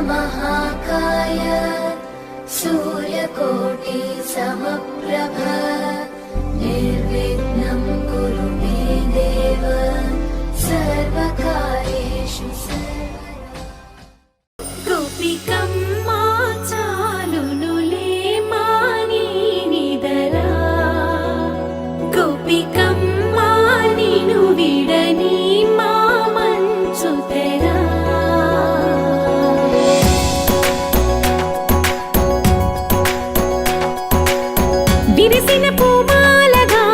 महाकाय सूर्यकोटि समप्रभ निर्विघ्नं कुरु मे देव सर्वकार्येषु सर्वदा। गोपिकम्मा चालुनुले मानी निदरा गोपिकम्मा निनु विडनी మా మంచు తెరా విరిసిన పూమాలగా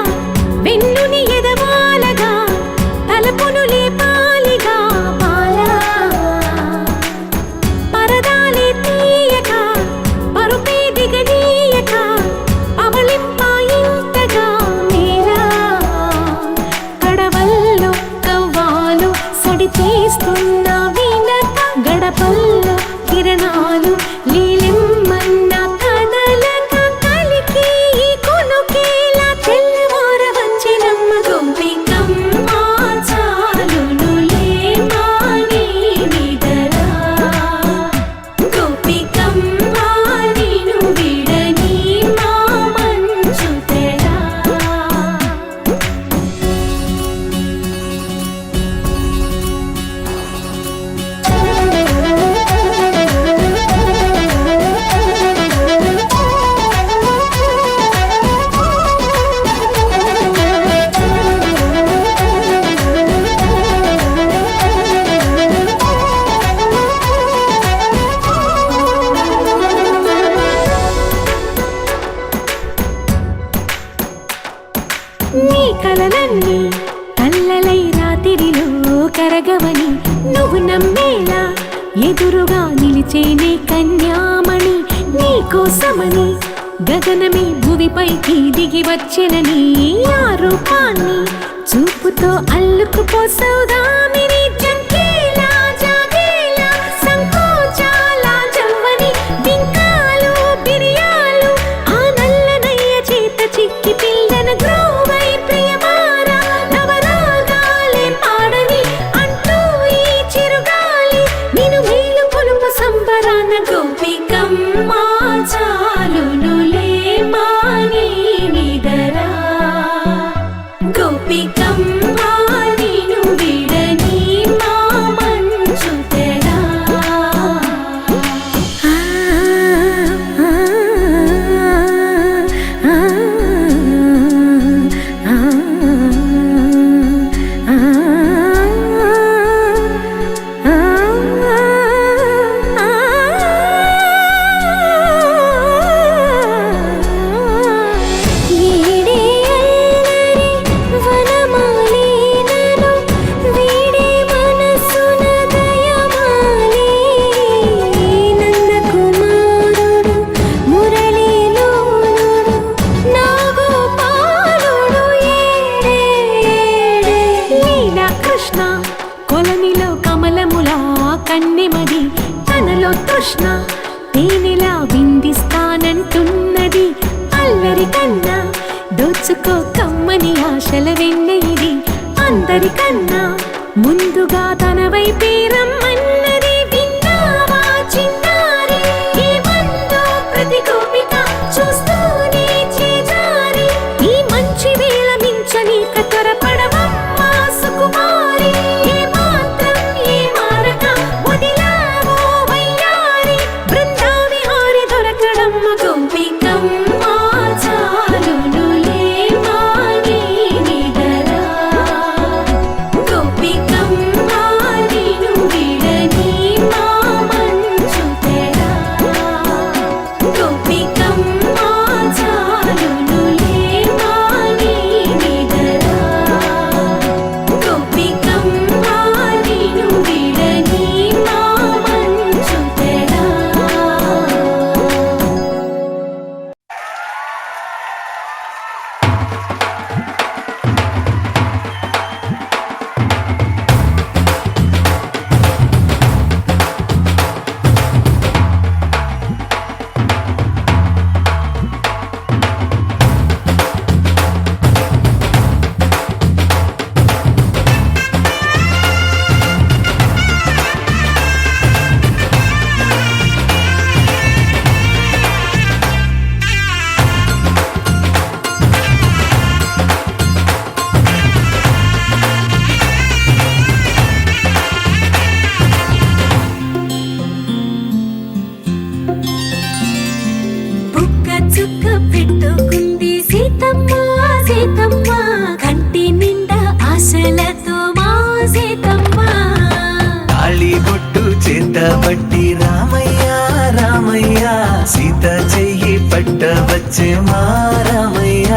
వెన్నుని ఎదవాలగా తలపును లేపాలిగా బాలా పరదాలే తీయక పరుపే దిగనీయక అవలింపాయింతగా మీరా కడవల్లో కవ్వాలు సడి చేస్తున్న వీణత గడపల్లో కిరణాలు లీలెమ్మన్న కదలక కలికి ఈ కొనుకేలా తెల్లవార వచ్చినమ్మ గోపికమ్మ చాలునులే మాని నిదరా గోపికమ్మ నిను విడని మా మంచు తెరా నీ కలలన్నీ కల్లలై రాత్రిలో కరగవని నువ్వు నమ్మేలా ఎదురుగా నిలిచేనే కన్యామణి నీ కోసమని గగనమే భువిపైకి దిగి వచ్చెనని ఆ రూపాన్ని చూపుతో అల్లుకుపోసౌదామిని జంకేలా జాగేలా సంకోచాల జవ్వని బింకాలు బిరియాలు ఆ నల్లనయ్య చేత చిక్కి పిల్లన గ్రోవై ప్రియమారా నవరాగాలే పాడని అంటూ ఈ చిరుగాలి నిన్ను మేలు కొలుపు సంబరాన గోపికమ్మ చాలునులే మాని నిదరా గోపికమ్మ నిను విడని మా మంచు తెరా ఈడే అల్లరి వనమాలినను వీడే మనసున దయమాలి నందకుమారుడు మురళీలోనుడు నాగోపాలుడు ఏడే లీలా కృష్ణ కొలనిలో కమలములా కన్నెమది తనలో తృష్ణ తేనెలా విందిస్తానంటున్నది అల్లరి కన్నా దోచుకో కమ్మని ఆశల వెన్నెయిది అందరికన్నా ముందుగా తన వైపే రమ్మన్నది విన్నావా చిన్నారి ఏమందో ప్రతి గోపిక చూస్తూనే చేజారి ఈ మంచి వేళ మించని కతరపడవమ్మ సుకుమారి ఏ మాత్రం ఏ మారక వదిలావో వయ్యారి బృందావిహారి దొరకడమ్మ గోపికమ్మ చాలునులే మాని నిదరా గోపికమ్మ నిను పట్టబట్టి రామయ్య రామయ్య సీత చెయ్యి పట్టవచ్చే మా రామయ్య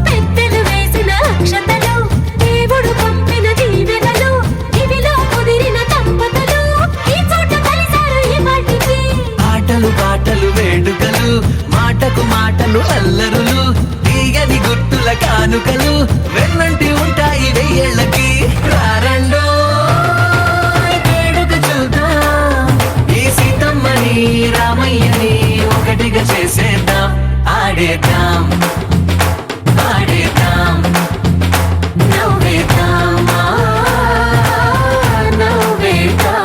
పెద్దలు వేసిన అక్షతలు దేవుడు పంపిన దీవెనలు ఇవిలో కుదిరిన దంపతులు ఈ చోట కలిసారు ఈ వాటికి ఆటలు పాటలు వేడుకలు మాటకు మాటలు అల్లరులు తీయని గుర్తుల కానుకలు వెన్నంటి ఉంటాయి వెయ్యేళ్ళకి రారండో వేడుక చూద్దాం ఈ సీతమ్మని రామయ్యని ఒకటిగా చేసేద్దాం ఆడేద్దాం పాడేద్దాం నవ్వేద్దాం నవ్వేద్దాం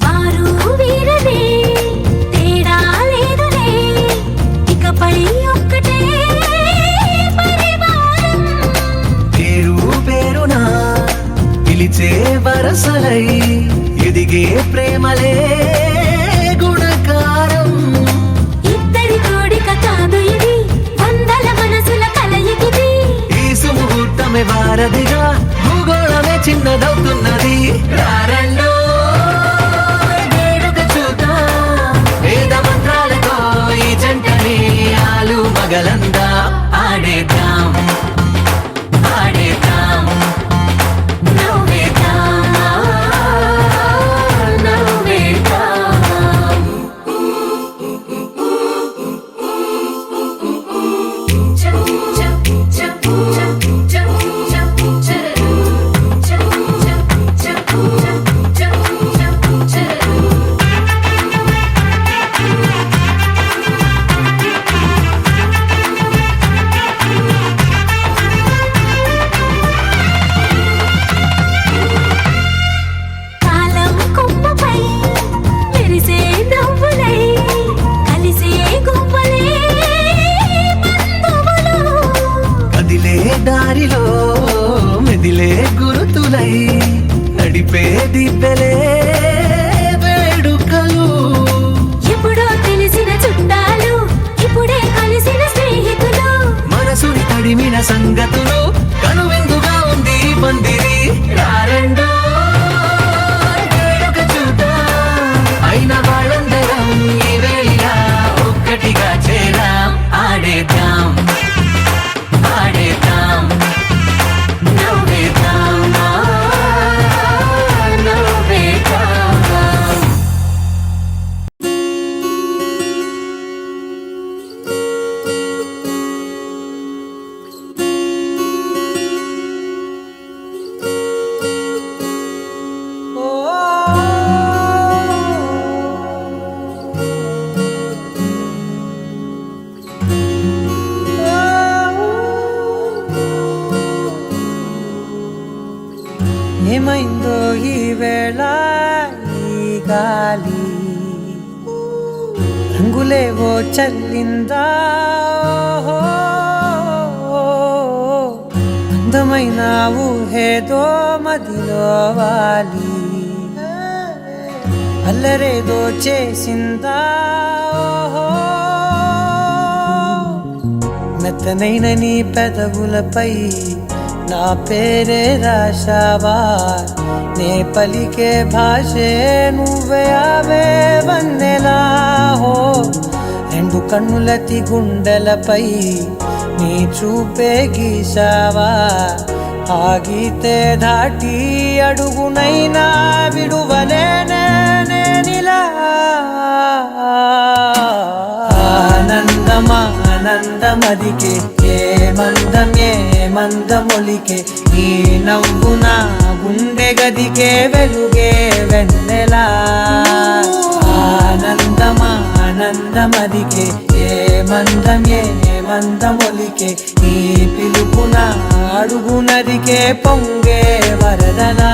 వారు వీరనే తేడా లేదులే ఇకపై ఒక్కటే పరివారం పేరు పేరునా పిలిచే వరసలై ఎదిగే ప్రేమలే గుణకారం ఇద్దరి కోడిక కాదు ఇది వందల మనసుల కలయికిది ఈ సుముహూర్తమే వారధిగా భూగోళమే చిన్నదవుతున్నది రారండో వేడుక చూద్దాం వేద మంత్రాలతో ఈ జంటని ఆలు మగలందా ఆడేద్దాం ఆడేద్దాం నవ్వేద్దాం నవ్వేద్దాం కాలం కొమ్మపై మెరిసే నవ్వులై కలిసే గువ్వలే బంధువులు కదిలే దారిలో మెదిలే గురుతులై నడిపే దిబ్బెలే వేడుకలు ఎప్పుడో తెలిసిన చుట్టాలు ఇప్పుడే కలిసిన స్నేహితులు మనసుని తడిమిన సంగతులు కనువిందుగా ఉంది ఈ పందిరి రారండో వేడుక చూద్దాం అయిన వాళ్ళందరం ఈ వేళ ఒక్కటిగా చేరాం ఆడేద్దాం ఆడేద్దాం నవ్వేద్దాం నవ్వేద్దాం ఏమైందో ఈ వేళ ఈ గాలి రంగులేవో చల్లిందా ఓహో, అందమైన ఊహేదో మదిలో వాలి అల్లరేదో చేసిందా ఓహో, మెత్తనైన నీ పెదవులపై నా పేరే రాశావా నే పలికే భాషే నువ్వే ఆవే వన్నెలా హో రెండు కన్నులతి గుండెలపై నీ చూపే గీశావా ఆగితే దాటి అడుగునైనా విడువలేనే నేనిలా ఆనందమా ఆనందమదికే ఏ మందమొలికే నీ నవ్వు నా గుండె గదికే వెలుగే వెన్నెలా ఆనందమా ఆనందమదికే ఏ మందమొలికే నీ పిలుపున అడుగు నదికే పొంగే వరదలా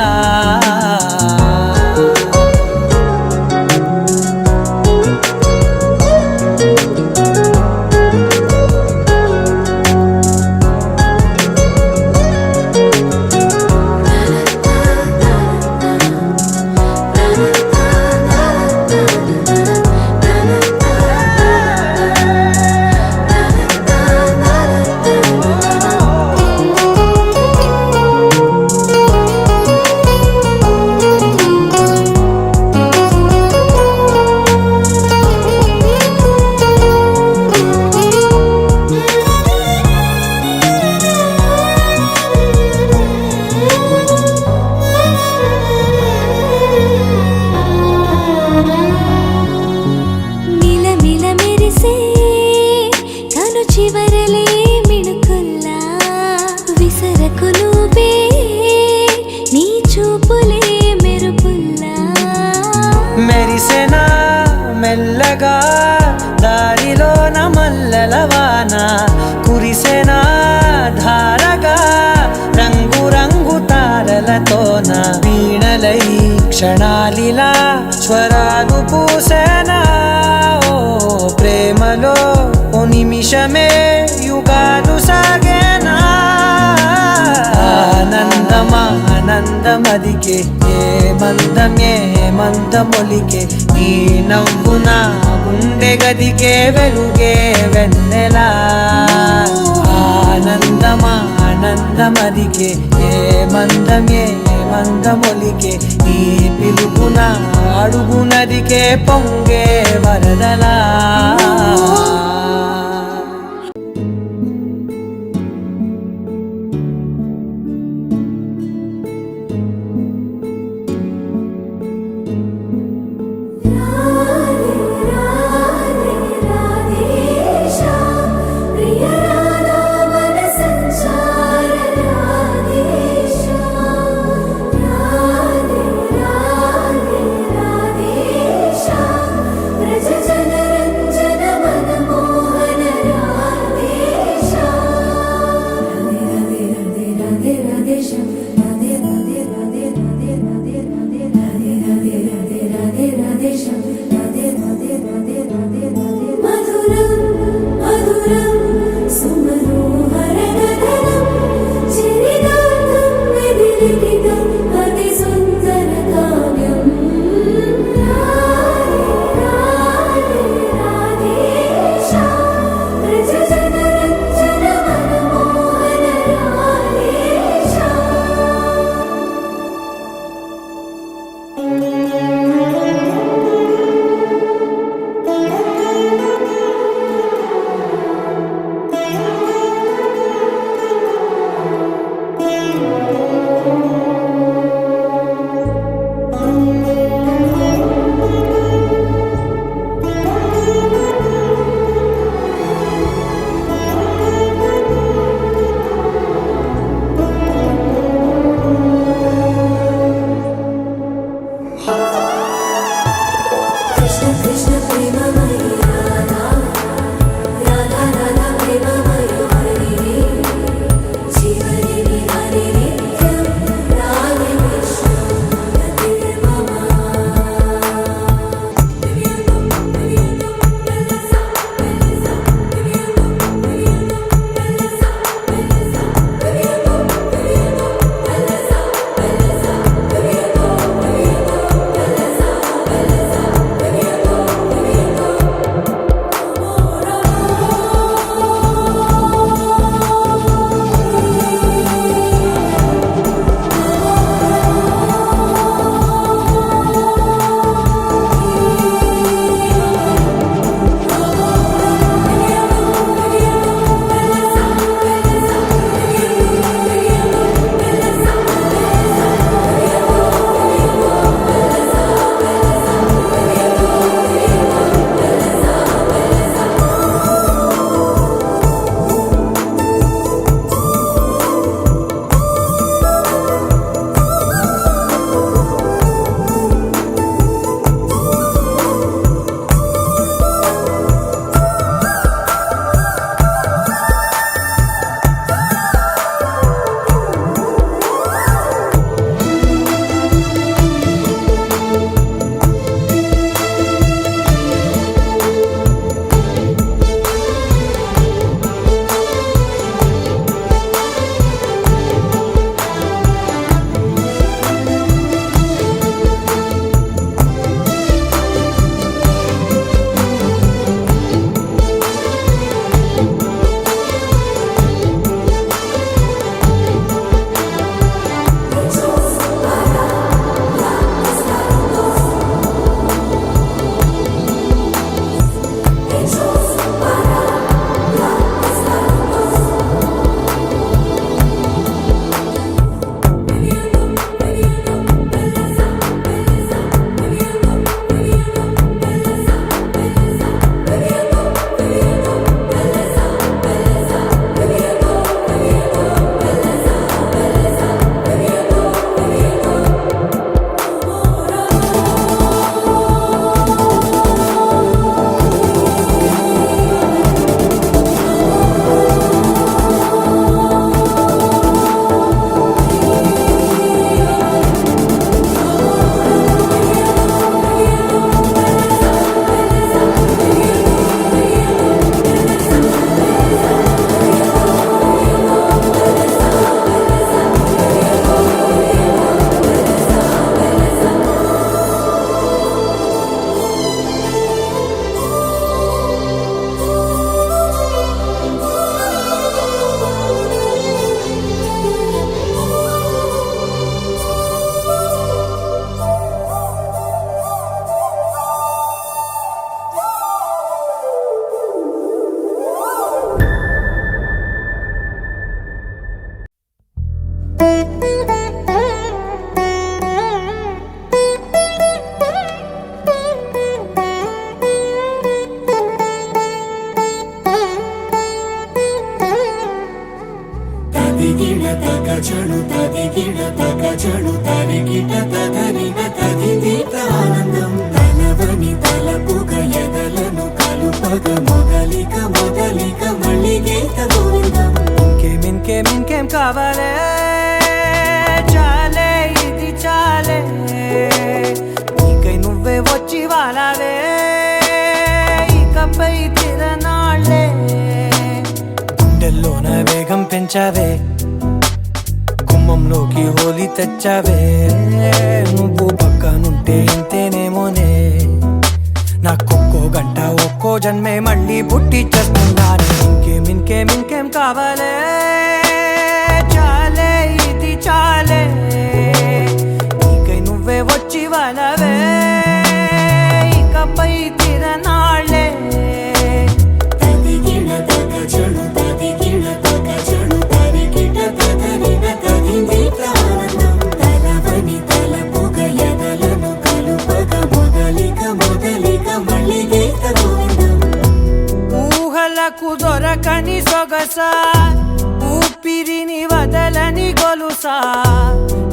మిలమిల మెరిసే కను చివరలే మిణుకుల్లా విసరకు నువ్వే నీ చూపులే మెరుపుల్లా మెరిసెనా మెల్లగా దారిలోన మల్లెలవాన కురిసెనా ధారగా రంగు రంగు తారలతోన వీణలై క్షణాలిలా స్వరాలు పూసేనా ఓ ప్రేమలో ఓ నిమిషమే యుగాలు సాగేనా ఆనందమా ఆనందమదికే ఏ మందమొలికే నీ నవ్వున గుండె గదికే వెలుగే వెన్నెలా ఆనందమా ఆనందమదికే ఏ మందమొలికే నీ పిలుపున అడుగు నదికే పొంగే వరదలా జడు తరిగిట తగరిన తదిదీత ఆనందం తలవని తలపుగ ఎదలను కలుపగ మొదలిక మొదలిక మళ్ళీ గీత గోవిందం ఇంకేం కావాలే చాలే ఇది చాలే నీకై నువ్వే వచ్చి వాలావే ఇకపై తిరనాళ్ళే గుండెల్లోన వేగం పెంచావే గుమ్మంలోకి హోలీ తెచ్చావే నువ్వు పక్కనుంటే ఇంతేనేమోనే నాకొక్కో గంట ఒక్కో జన్మే మళ్ళీ పుట్టి చేస్తున్నాను ఇంకేం కావాలే చాలే ఇది చాలే నీకై నువ్వే వచ్చి వాళ్ళవే ఇకపై తిరనాళ్ళే తదిగిన తగ జడు తదిగిన తగ జడు తరిగిట తగరిన తదిదీత ఆనందం తలవని తలపుగ ఎదలను కలుపగ మొదలిక మొదలిక మళ్ళీ గీత గోవిందం ఊహలకు దొరకని సొగసా ఊపిరిని వదలని గొలుసా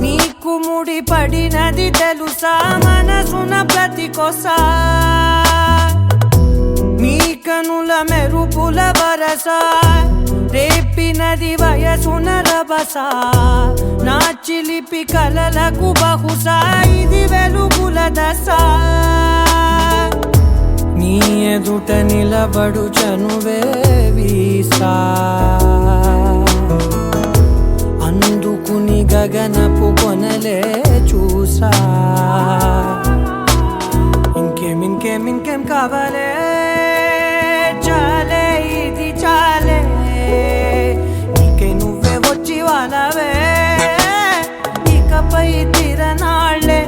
నీకు ముడి పడినది తెలుసా మనసున ప్రతి కొసా నీ కనుల మెరుపుల వరస రేపినది వయసున రభస నా చిలిపి కలలకు బహుశా ఇది వెలుగుల దశ నీ ఎదుట నిలబడు చనువే వీసా అందుకుని గగనపు కొనలే చూసా ఇంకేం కావాలే చాలే ఇది చాలే నీకై నువ్వే వచ్చి వాళ్ళవే ఇకపై తిరనాళ్ళే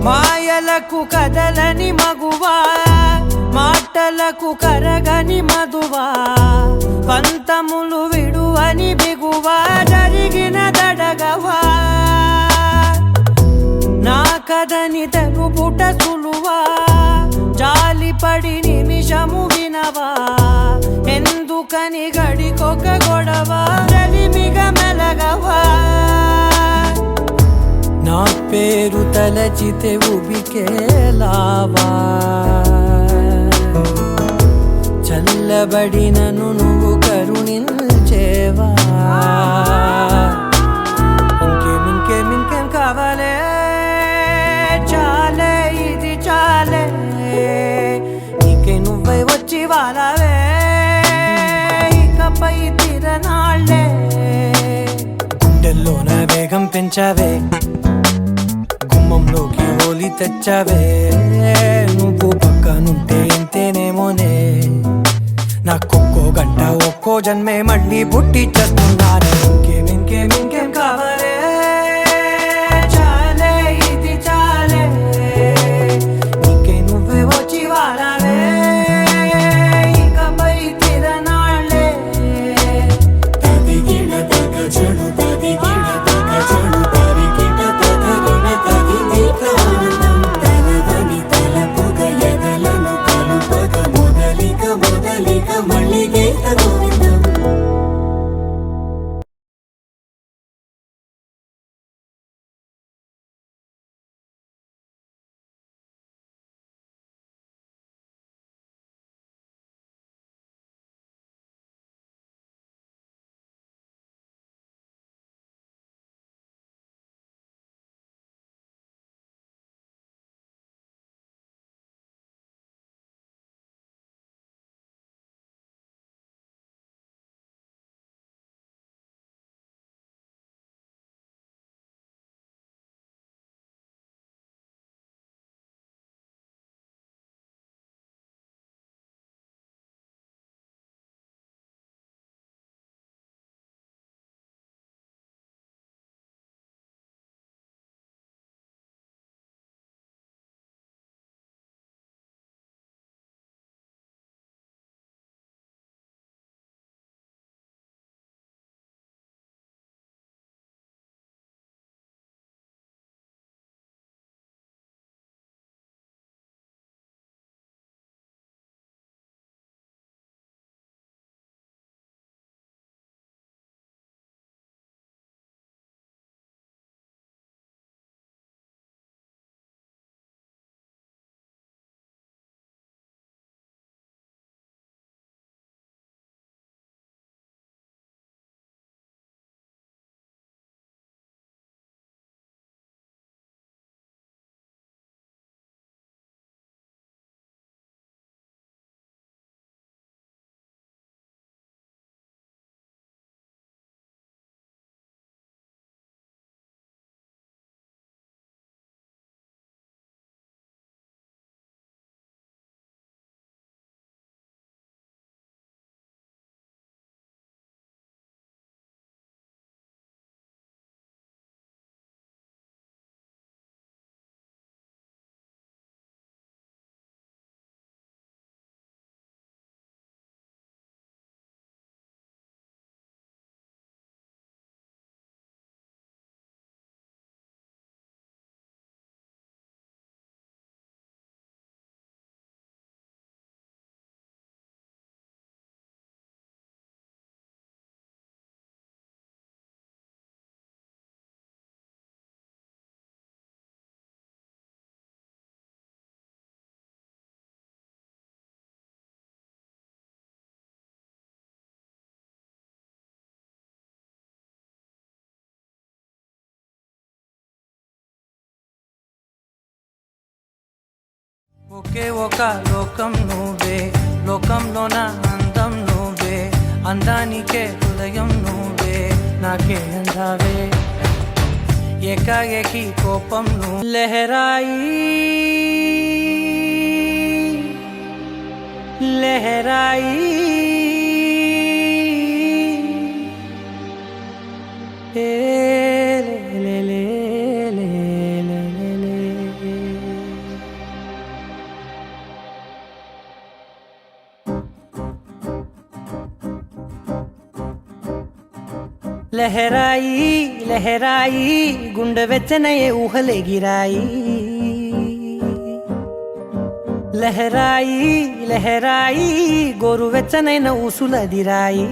మాయలకు కదలని మగువా మాటలకు కరగని మధువా పంతములు విడువని బిగువా జరిగిన దడగవా నా కథని తెలుపుట సులువా జాలిపడి నిమిషము వినవా ఎందుకని గడికొక గొడవ రలిమిగ మెలగవా నా పేరు తలచితే ఉబికేలావా చల్లబడినను నువ్వు కరుణించేవా ఇంకేం కావాలే చాలే ఇది చాలే నీకై నువ్వై వచ్చి వాళ్ళవే ఇకపై తిరనాళ్ళే గుండెల్లోన వేగం పెంచావే గుమ్మంలోకి హోలీ తెచ్చావే నువ్వు పక్కనుంటే ఇంతేనేమోనే నాకొక్కో గంట ఒక్కో జన్మే మళ్ళీ పుట్టి చేస్తున్నాను ఇంకేం కావాలే ఒకే ఒక లోకం నువ్వే, లోకంలో నా అందం నువ్వే, అందానికే హృదయం నువ్వే, నాకే అందావే ఏకాఏకి కోపం నువ్వు లహరాయి లహరాయి ఏ లే లే లే లే లే లే. లహరాయి లహరాయి గుండె వెచ్చనయే ఊహలే గిరాయి లహరాయి లహరాయి గోరు వెచ్చనైన ఊసులదిరాయి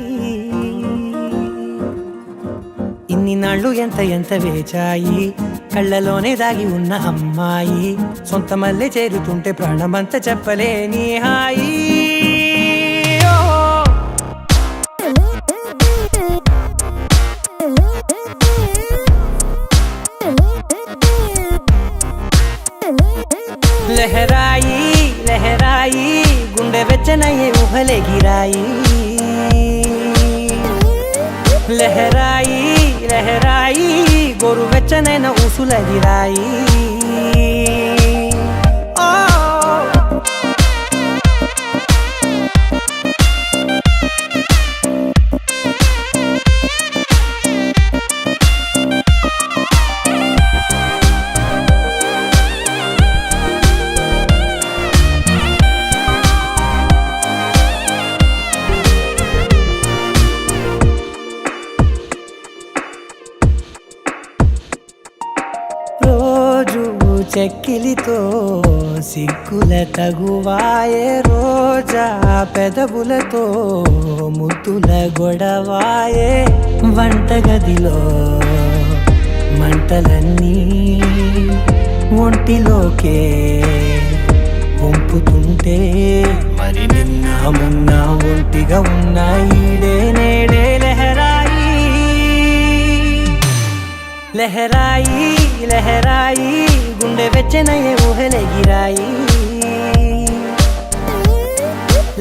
ఇన్ని నాళ్ళు ఎంత ఎంత వేచాయి కళ్ళలోనే దాగి ఉన్న అమ్మాయి సొంత మల్లె చేరుతుంటే ప్రాణమంత చెప్పలేని హాయి లహరాయి లహరాయి గుండె వెచ్చనయ్యే ఊహలే గిరాయి లహరాయి లహరాయి గోరు వెచ్చనైన ఊసులదిరాయి చెక్కిలితో సిగ్గుల తగువాయే రోజా పెదవులతో ముద్దుల గొడవాయే వంటగదిలో మంటలన్నీ ఒంటిలోకే వంపుతుంటే మరి నిన్న మొన్న ఒంటిగా ఉన్న ఈడే నేడే లహరాయి లహరాయి లహరాయి గుండె వెచ్చనయ్యే ఊహలే గిరాయి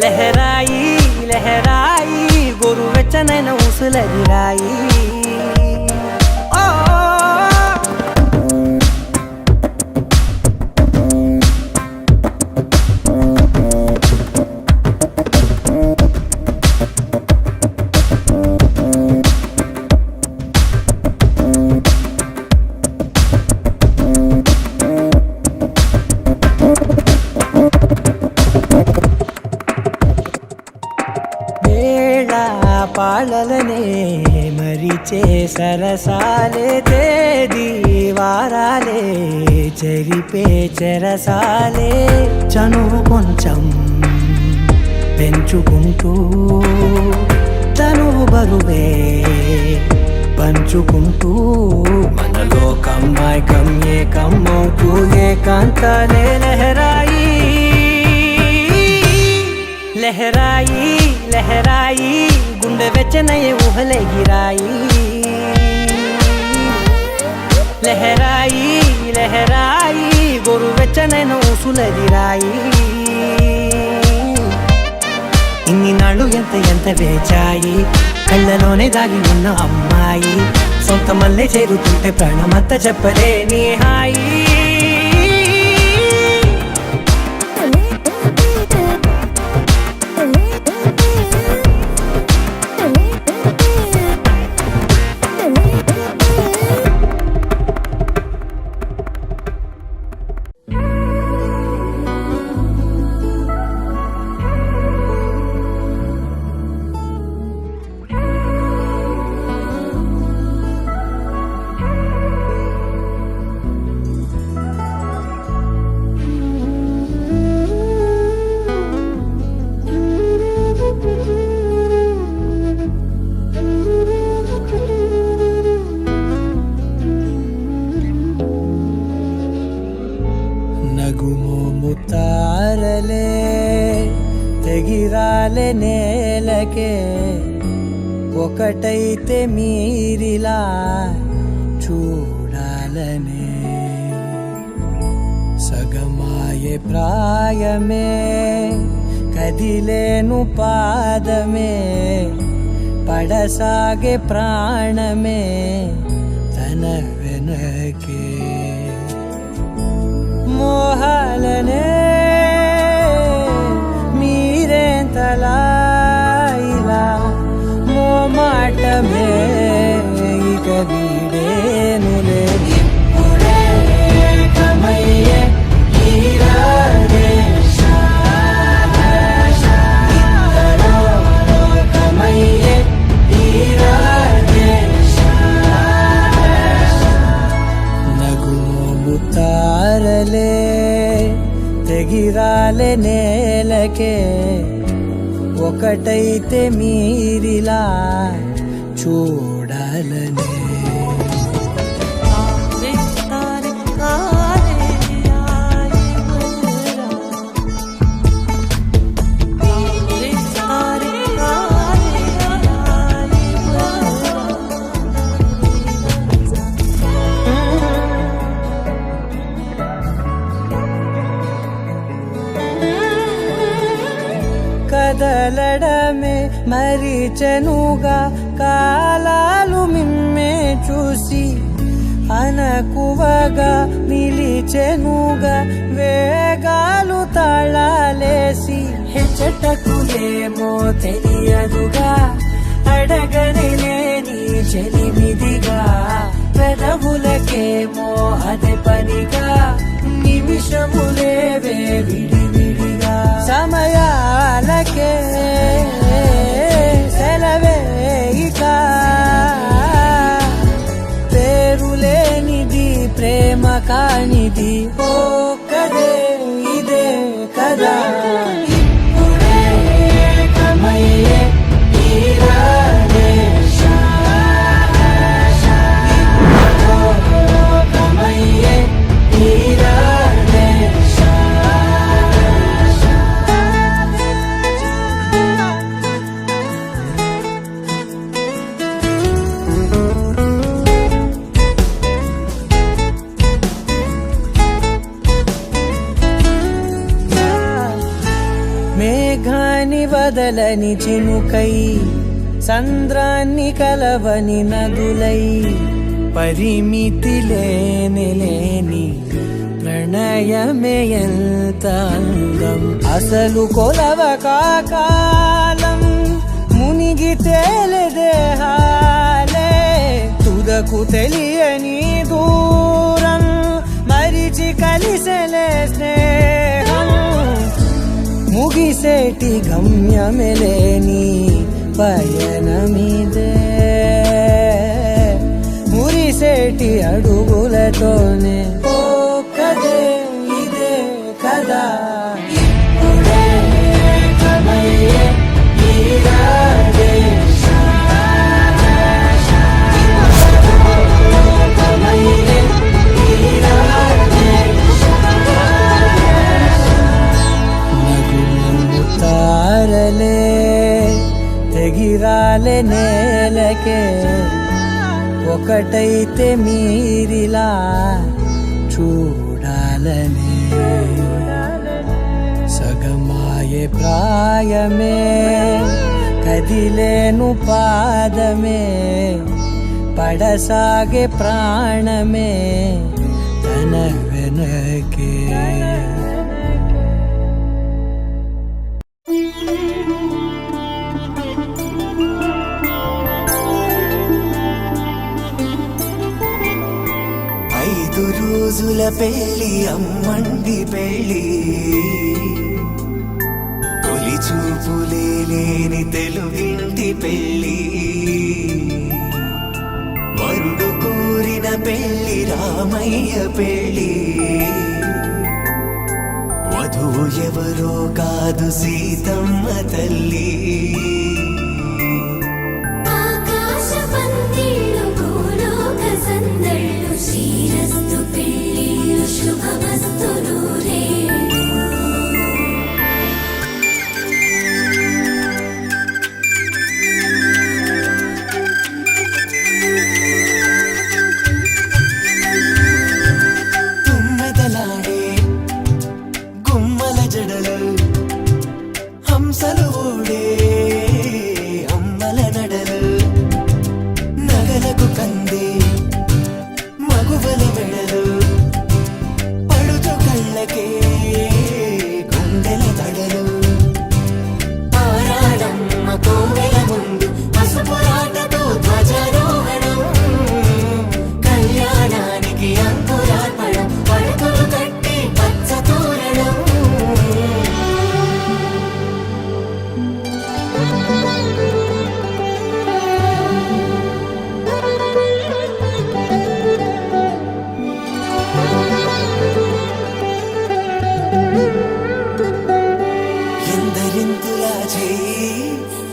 లహరాయి లహరాయి గోరు వెచ్చనైన ఊసులదిరాయి పాలలనే మరిచే సరసాలే తేదీ వారాలే చెరిపే చెరసాలే చనువు కొంచెం పెంచుకుంటూ తనువు బరువే పంచుకుంటూ మనలో కమ్మాయికం ఏకమవుతూ ఏకాంతాలే లహరాయి లహరాయి లహరాయి గుండె వెచ్చనయ్యే ఊహలే గిరాయి లహరాయి లహరాయి గోరు వెచ్చనైన ఊసులదిరాయి ఇన్ని నాళ్ళు ఎంత ఎంత వేచాయి కళ్ళలోనే దాగి ఉన్న అమ్మాయి సొంత మల్లె చేరుతుంటే ప్రాణమంతా చెప్పలేని హాయి తారలే తెగిరాలే నేలకే ఒకటైతే మీరిలా చూడాలనే సగమాయ సగమాయే ప్రాయమే కదిలేను పాదమే పడసాగే ప్రాణమే తన వెనకే మోహాలనే మీరేంతలా ఇలా మోమాటమే ఇక వీడేనులే ఇప్పుడే కమయ్యే ఈరాడే ఇంతలో కమయ్యే ఈరాడే నగుమోము తారలే తెగిరాలే నేలకే ఒకటైతే మీరిలా చూడాలనే కదలడమే మరిచెనుగా కాలాలు మిమ్మే చూసి అనకువగా నిలిచెనుగా వేగాలు తాళాలేసి హెచ్చటకులేమో తెలియదుగా అడగని లేని చెలిమిదిగా పెదవులకేమో అదే పనిగా నిమిషములేవే విడివిడిగా సమయాలకే సెలవే ఇక పేరులేనిది ప్రేమ కానిది ఓ కదే ఇదే కదా ఇప్పుడే కమయ్యే ఈరాడే కమయ్యే ఈరాడే మేఘాన్ని వదలని చినుకై సంద్రాన్ని కలవని నదులై పరిమితి లేని ప్రణయమే ఎంత అందం అసలు కొలవ కాలం మునిగి తేలిదేహాలే తుదకు తెలియని దూరం మరిచి కలిసెలే స్నేహం ముగిసేటి గమ్యమెలేని పయనమిదే మురిసేటి అడుగులతోనే ఓ కదే ఇదే కదా ఇప్పుడే కమయ్యే ఈరాడే కమయ్యే ఈరాడే నగుమోము తారలే తెగిరాలే నేలకే ఒకటైతే మీరిలా చూడాలనే సగమాయే ప్రాయమే కదిలేను పాదమే పడసాగే ప్రాణమే తన వెనకే రోజుల పెళ్లి అమ్మండి పెళ్లి తొలి చూపులే లేని తెలుగింటి పెళ్లి వరుడు కోరిన పెళ్లి రామయ్య పెళ్లి వధువు ఎవరో కాదు సీతమ్మ తల్లి శ్రీరస్తు పెళ్ళిళ్ళు శుభమస్తు నూరే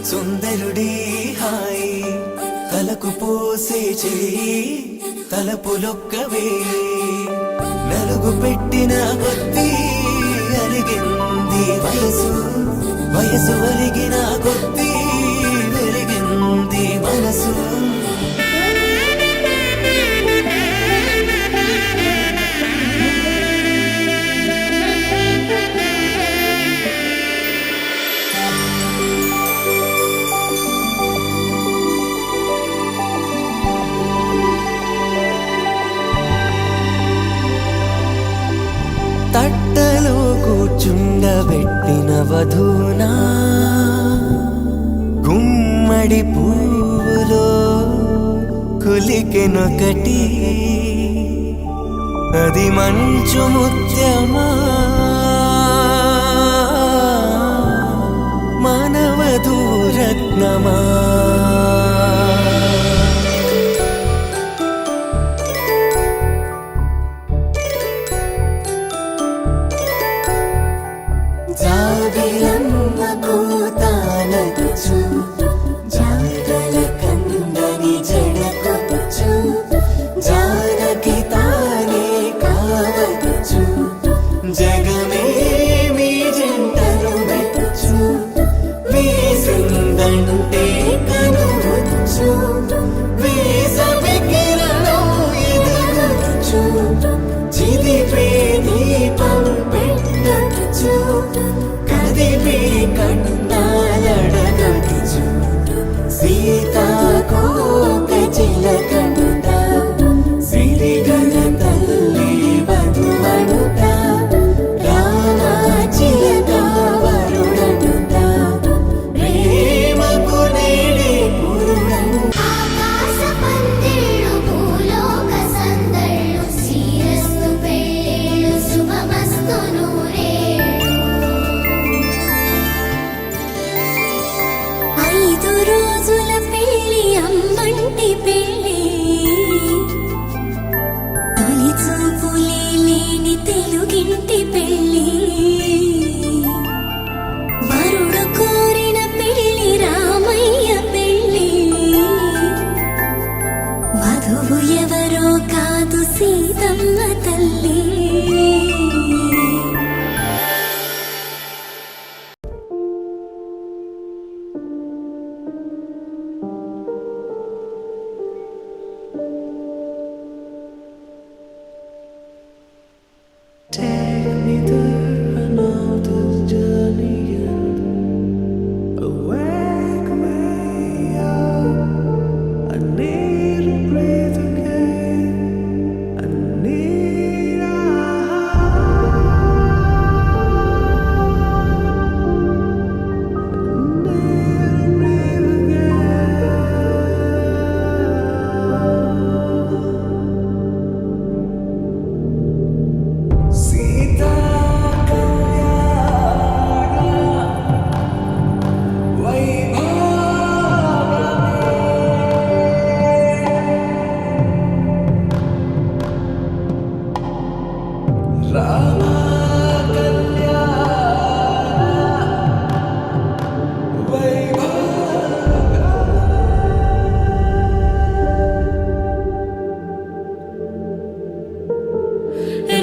సుందరుడి హాయి తలకు పోసే చేయి తలపులొక్కవే నలుగు పెట్టిన కొద్దీ అరిగింది వయసు వయసు ఒరిగిన కొద్దీ వెలిగింది మనసు తట్టలో కూర్చుండబెట్టిన వధూనా గుమ్మడి పువ్వులో కులికెనొకటి అది మంచు ముత్యమా మానవధూరత్నమా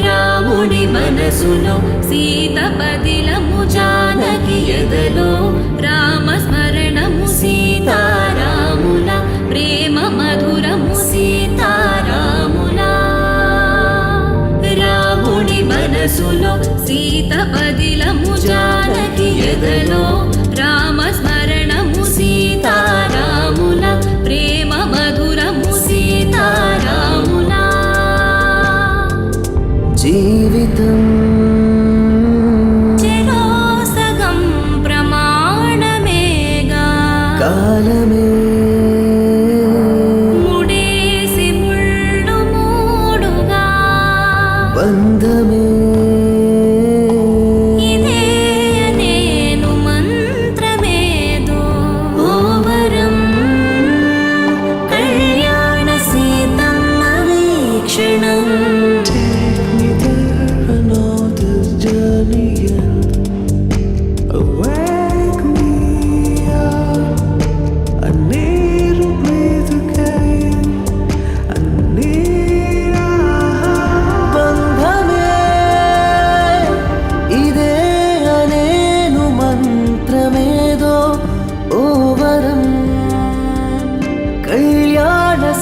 రాముడి మనసులో సీత పదిలము జానకి ఎదలో రామస్మరణము సీతారాముల ప్రేమ మధురము సీతారాముల రాముడి మనసులో సీత పదిలము జానకి ఎదలో రామస్మరణము సీతారాముల ప్రేమ మధురము సీతారాముల జీవితం చెరో సగం ప్రమాణమేగా కాలమే ముడేసి ముళ్ళు మూడుగా బంధమే ఇదే నేను మంత్రమేదో ఓవరం కళ్యాణ Seethamma వీక్షణం Awake me up.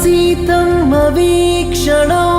Seethamma వీక్షణం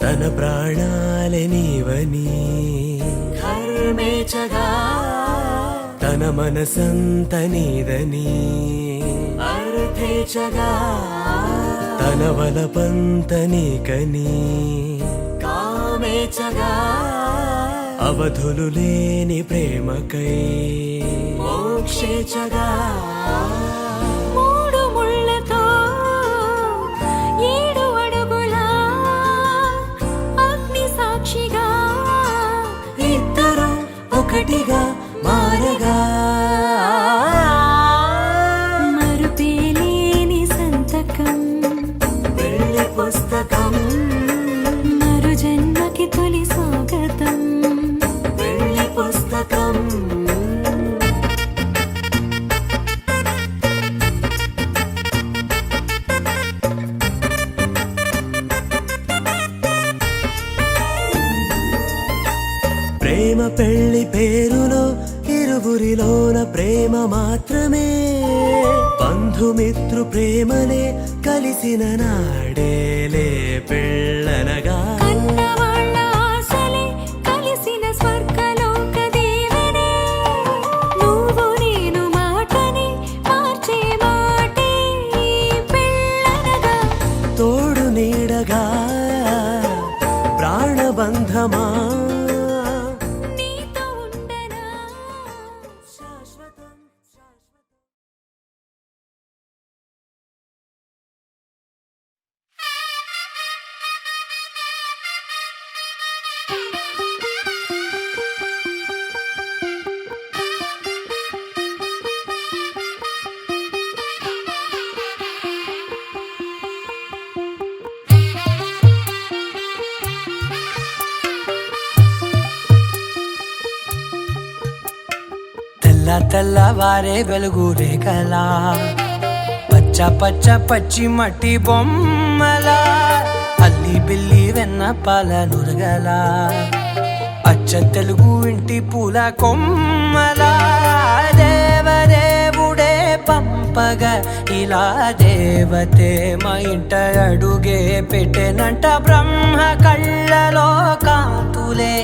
తన ప్రాణాలే నీవని కర్మేచగా తన మనసంత నీదని అర్థేచగా తన వలపంత నీకని కామేచగా అవధులు లేని ప్రేమకై మోక్షేచగా మూడు ముళ్ళతో 7 అడుగుల అగ్ని సాక్షిగా ఇద్దరు ఒకటిగా మారగా మరుపేలేని సంతకం వెళ్ళి పుస్తకం మరు జన్మకి తొలి స్వాగతం వెళ్ళి పుస్తకం ప్రేమ పెళ్లి పేరులో ఇరువురిలోన ప్రేమ మాత్రమే బంధుమిత్రు ప్రేమనే కలిసిన నాడేలే పెళ్ళనగా కన్నవాళ్ళ ఆశలే కలిసిన స్వర్గలోక దీవెనే నువ్వు నేను మాటని మార్చే మాటే పెళ్ళనగా తోడు నీడగా ప్రాణబంధమా నీతో ఉండనా శాశ్వతం తెల్లవారే వెలుగు రేఖలా పచ్చ పచ్చ పచ్చి మట్టి బొమ్మలా అల్లి బిల్లి వెన్న పాల నురగలా అచ్చ తెలుగు ఇంటి పూల కొమ్మలా దేవదేవుడే పంపగా ఇలా దేవతే మా ఇంట అడుగే పెట్టెనంట బ్రహ్మ కళ్ళలో కాంతులే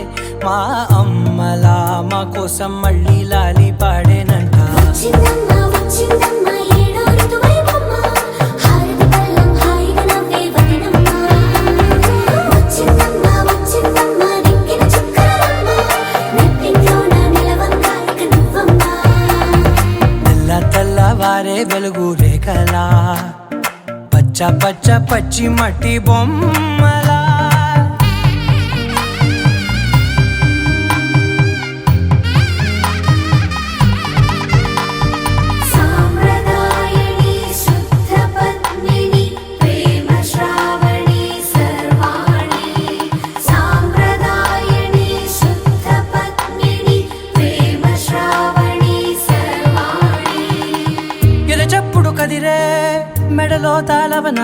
మా అమ్మలా మా కోసం మళ్ళీ లాలి పాడేనంట వచ్చిందమ్మ వచ్చిందమ్మ ఏడో ఋతువైవమ్మ హారతి పళ్ళం హాయిగా నవ్వే వదనమ్మ వచ్చిందమ్మ వచ్చిందమ్మ నెక్కిన చుక్కలమ్మ నెట్టింట్లోన నిలవంగా ఇక నువ్వమ్మ తెల్లవారే వెలుగు రేఖలా పచ్చ పచ్చ పచ్చి మట్టి బొమ్మలా సాంప్రదాయని శుద్ధ పద్మిని ప్రేమ శ్రావణి సర్వాణి సాంప్రదాయని శుద్ధ పద్మిని ప్రేమ శ్రావణి సర్వాణి ఎరచప్పుడు కదిరే మెడలో తాళవన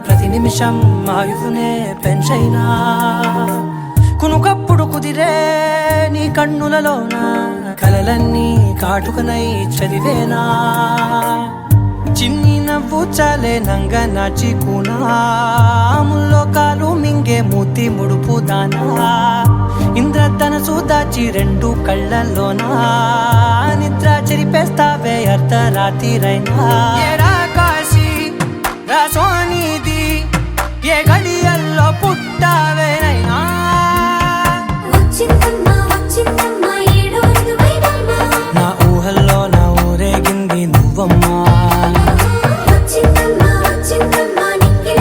ప్రతి నిమిషం ఆయుధునే పెంచైనా కునుకప్పుడు కుదిరే నీ కన్నులలోన కలలన్నీ కాటుకనై చదివేనా చిన్ని నవ్వు చాలే నంగ నాచి కూనాముల్లో కాలు మింగే మూతి ముడుపు దానా ఇంద్రధనసు దాచి 2 కళ్ళల్లోనా నిద్ర చెరిపేస్తావే అర్ధరాత్రిరైనా ఏరా కాశీ రా సోనిది ఏ గడియల్లో పుట్టావేనైనా వచ్చిందమ్మ వచ్చిందమ్మ ఏడో ఋతువైవమ్మ నా ఊహల్లో నా ఊరేగింది నువ్వమ్మా వచ్చిందమ్మ వచ్చిందమ్మ నెక్కిన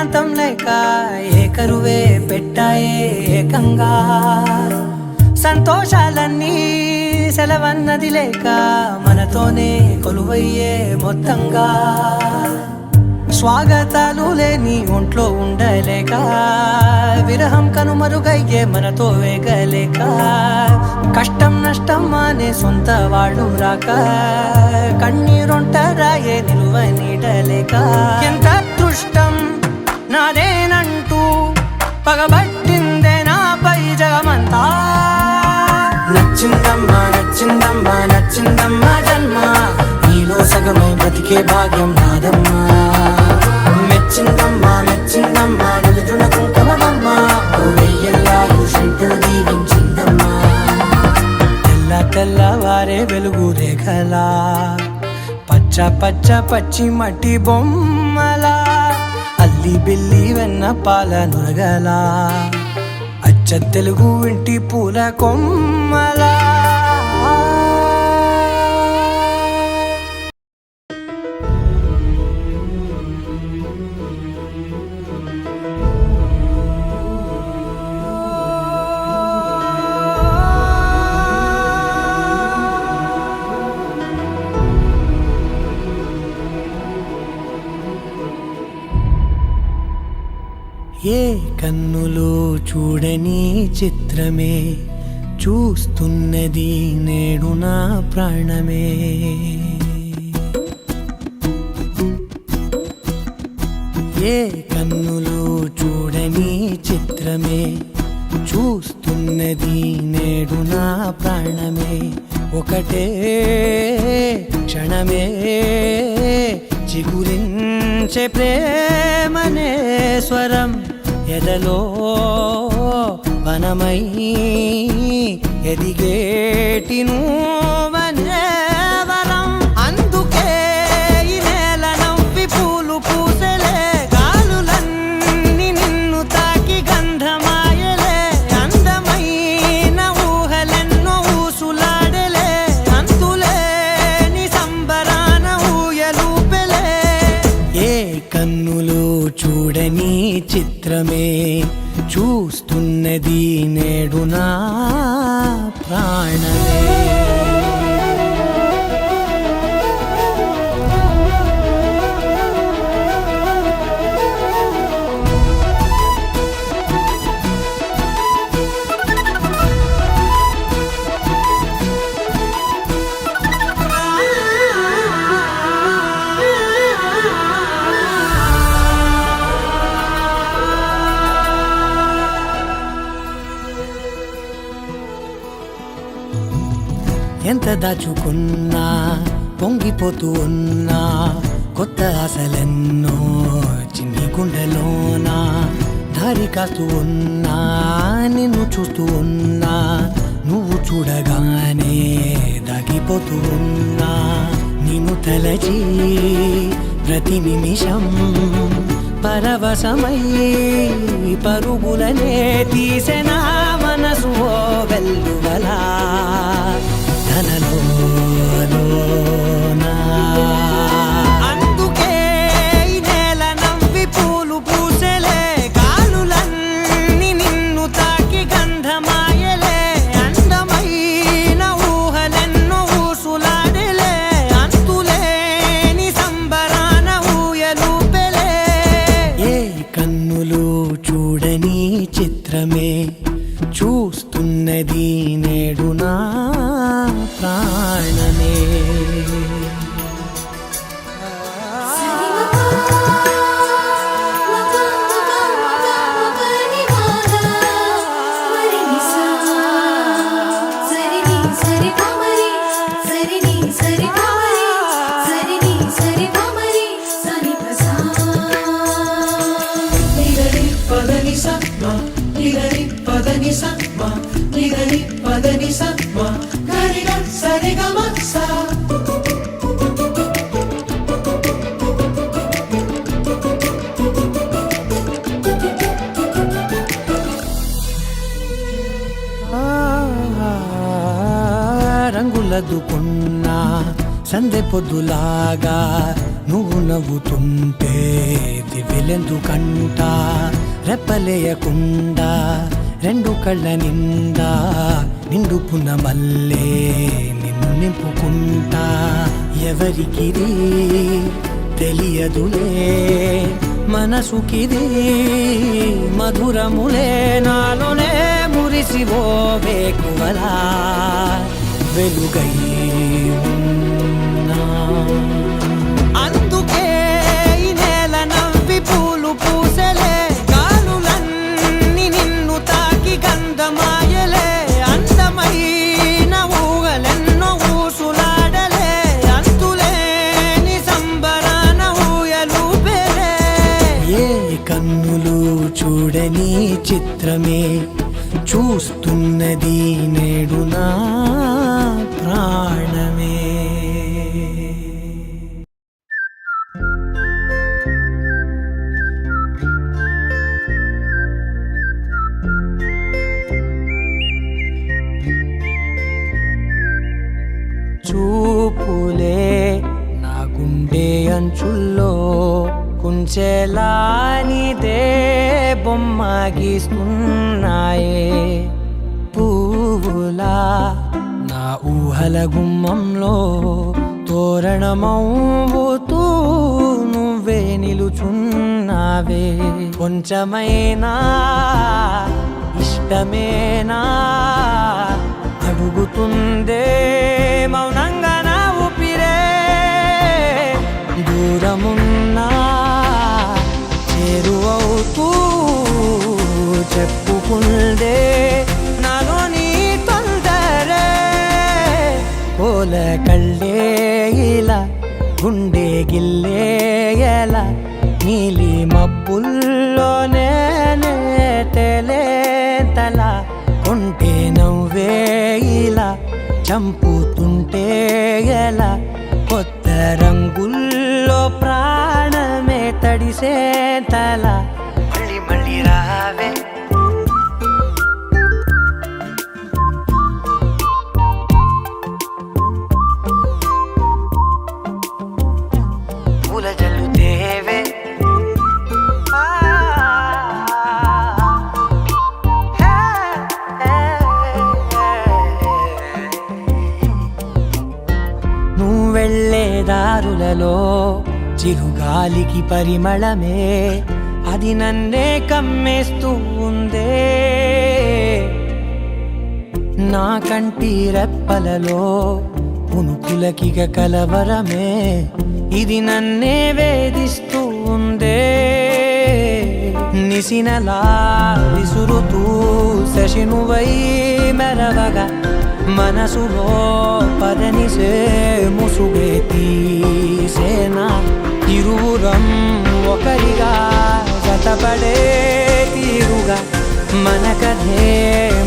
ఏకాంతం లేక ఏకరువే పెట్టాయే ఏకంగా సంతోషాలన్నీ సెలవన్నది లేక మనతోనే కొలువయ్యే మొత్తంగా స్వాగతాలు లేని ఒంట్లో ఉండలేక విరహం కనుమరుగయ్యే మనతో వేగలేక కష్టం నష్టం అనే సొంత వాళ్ళు రాక కన్నీరొంటరాయే నిలువ నీడలేక ఎంత అదృష్టం నాదేనంటూ పగబట్టిందే నాపై జగమంతా నచ్చిందమ్మా నచ్చిందమ్మా నచ్చిందమ్మా జన్మ నీలో సగమై బ్రతికే భాగ్యం నాదమ్మా మెచ్చిందమ్మా మెచ్చిందమ్మా నిలుచున కుంకుమమ్మా వెయ్యల్లా ఋషితో దీవించిందమ్మా తెల్ల తెల్లవారే వెలుగు రేఖలా పచ్చ పచ్చ పచ్చి మట్టి బొమ్మలా అల్లి బిల్లి వెన్న పాల నురగలా అచ్చ తెలుగు ఇంటి పూల కొమ్మలా ఏ కన్నులో చూడని చిత్రమే చూస్తున్నది నేడు నా ప్రాణమే ఏ కన్నులో చూడని చిత్రమే చూస్తున్నది నేడు నా ప్రాణమే ఒకటే క్షణమే చిగురించే ప్రేమనే స్వరం ఎదలో వనమై ఎదిగేటి నువ్వనే వరం అందుకే ఈ నేల నవ్వి పూలు పూసెలే గాలులన్నీ నిన్ను తాకి గంధమాయలే అందమైన ఊహలెన్నో ఊసులాడలే అంతులేని సంబరాన ఊయలూపెలే ఏ కన్నులో చూడని చిత్రమే చూస్తున్నది నేడు నా ప్రాణమే ఎంత దాచుకున్నా పొంగిపోతూ ఉన్నా కొత్త ఆశలెన్నో చిన్ని గుండెలోనా దారి కాస్తూ ఉన్నా నిన్ను చూస్తూ ఉన్నా నువ్వు చూడగానే దాగిపోతూ ఉన్నా నిన్ను తలచి ప్రతి నిమిషం పరవశమై పరుగులనే తీసెనా మనసు ఓ వెల్లువలా ధనలోనా అందుకే ఈ నేల నవ్వి పూలు పూసెలే గాలులన్నీ నిన్ను తాకి గంధమాయలే అందమైన ఊహలెన్నో ఊసులాడలే అంతులేని సంబరాన ఊయలూపెలే ఏ కన్నులు చూడని చిత్రమే చూస్తున్నది నేడు నా ప్రాణమే రంగులదుకున్నా సందె పొద్దులాగా నువ్వు నవ్వుతుంటే దివ్యలెందుకంట రెప్పలేయకుండా రెండు కళ్ళ నిండా నిండుకున్న మల్లే నిన్ను నింపుకుంటా ఎవరికిది తెలియదులే మనసుకిది మధురములే నాలోనే మురిసివో వేకువలా వెలుగై ఉన్నా. అందుకే ఈ నేల నవ్వి పూలు పూసలే గాలులన్నీ నిన్ను తాకి గంధమాయలే అందమైన ఊగలెన్నో ఊసులాడలే అంతులేని సంబరాన ఊయలు పెరే ఏ కన్నులు చూడని చిత్రమే చూస్తున్నది నేడు నా ప్రాణమే. చూపులే నా గుండె అంచుల్లో కుంచెలానిదే బొమ్మ గీస్తున్నాయే పువ్వులా నా ఊహల గుమ్మంలో తోరణమవుతూ నువ్వే నిలుచున్నావే కొంచెమైనా ఇష్టమేనా అడుగుతుందే మౌనంగా నా ఊపిరే దూరమున్నా చేరువవుతూ చెప్పుకుందే నాలో నీ తొందరే కోల కళ్ళే ఇలా గుండె గిల్లే ఎలా నీలి మబ్బుల్లోనే తేలేంతల కొంటే నవ్వే ఇలా చంపుతుంటే ఎలా కొత్త రంగుల్లో ప్రాణమే తడిసే తల మళ్ళీ మళ్ళీ రావే పూల జల్లుతేవే నువ్వు వెళ్ళే దారులలో చిరుగాలికి పరిమళమే అది నన్నే కమ్మేస్తూ ఉందే నా కంటి రెప్పలలో పునుకులకిగ కలవరమే ఇది నన్నే వేధిస్తూ ఉందే నిసినలా విసురుతూ శశినువై మెరవగా మనసులో పదనిసే ముసుగే తీసేనా ఇరువురం ఒకరిగా జతపడే తీరుగా మన కథే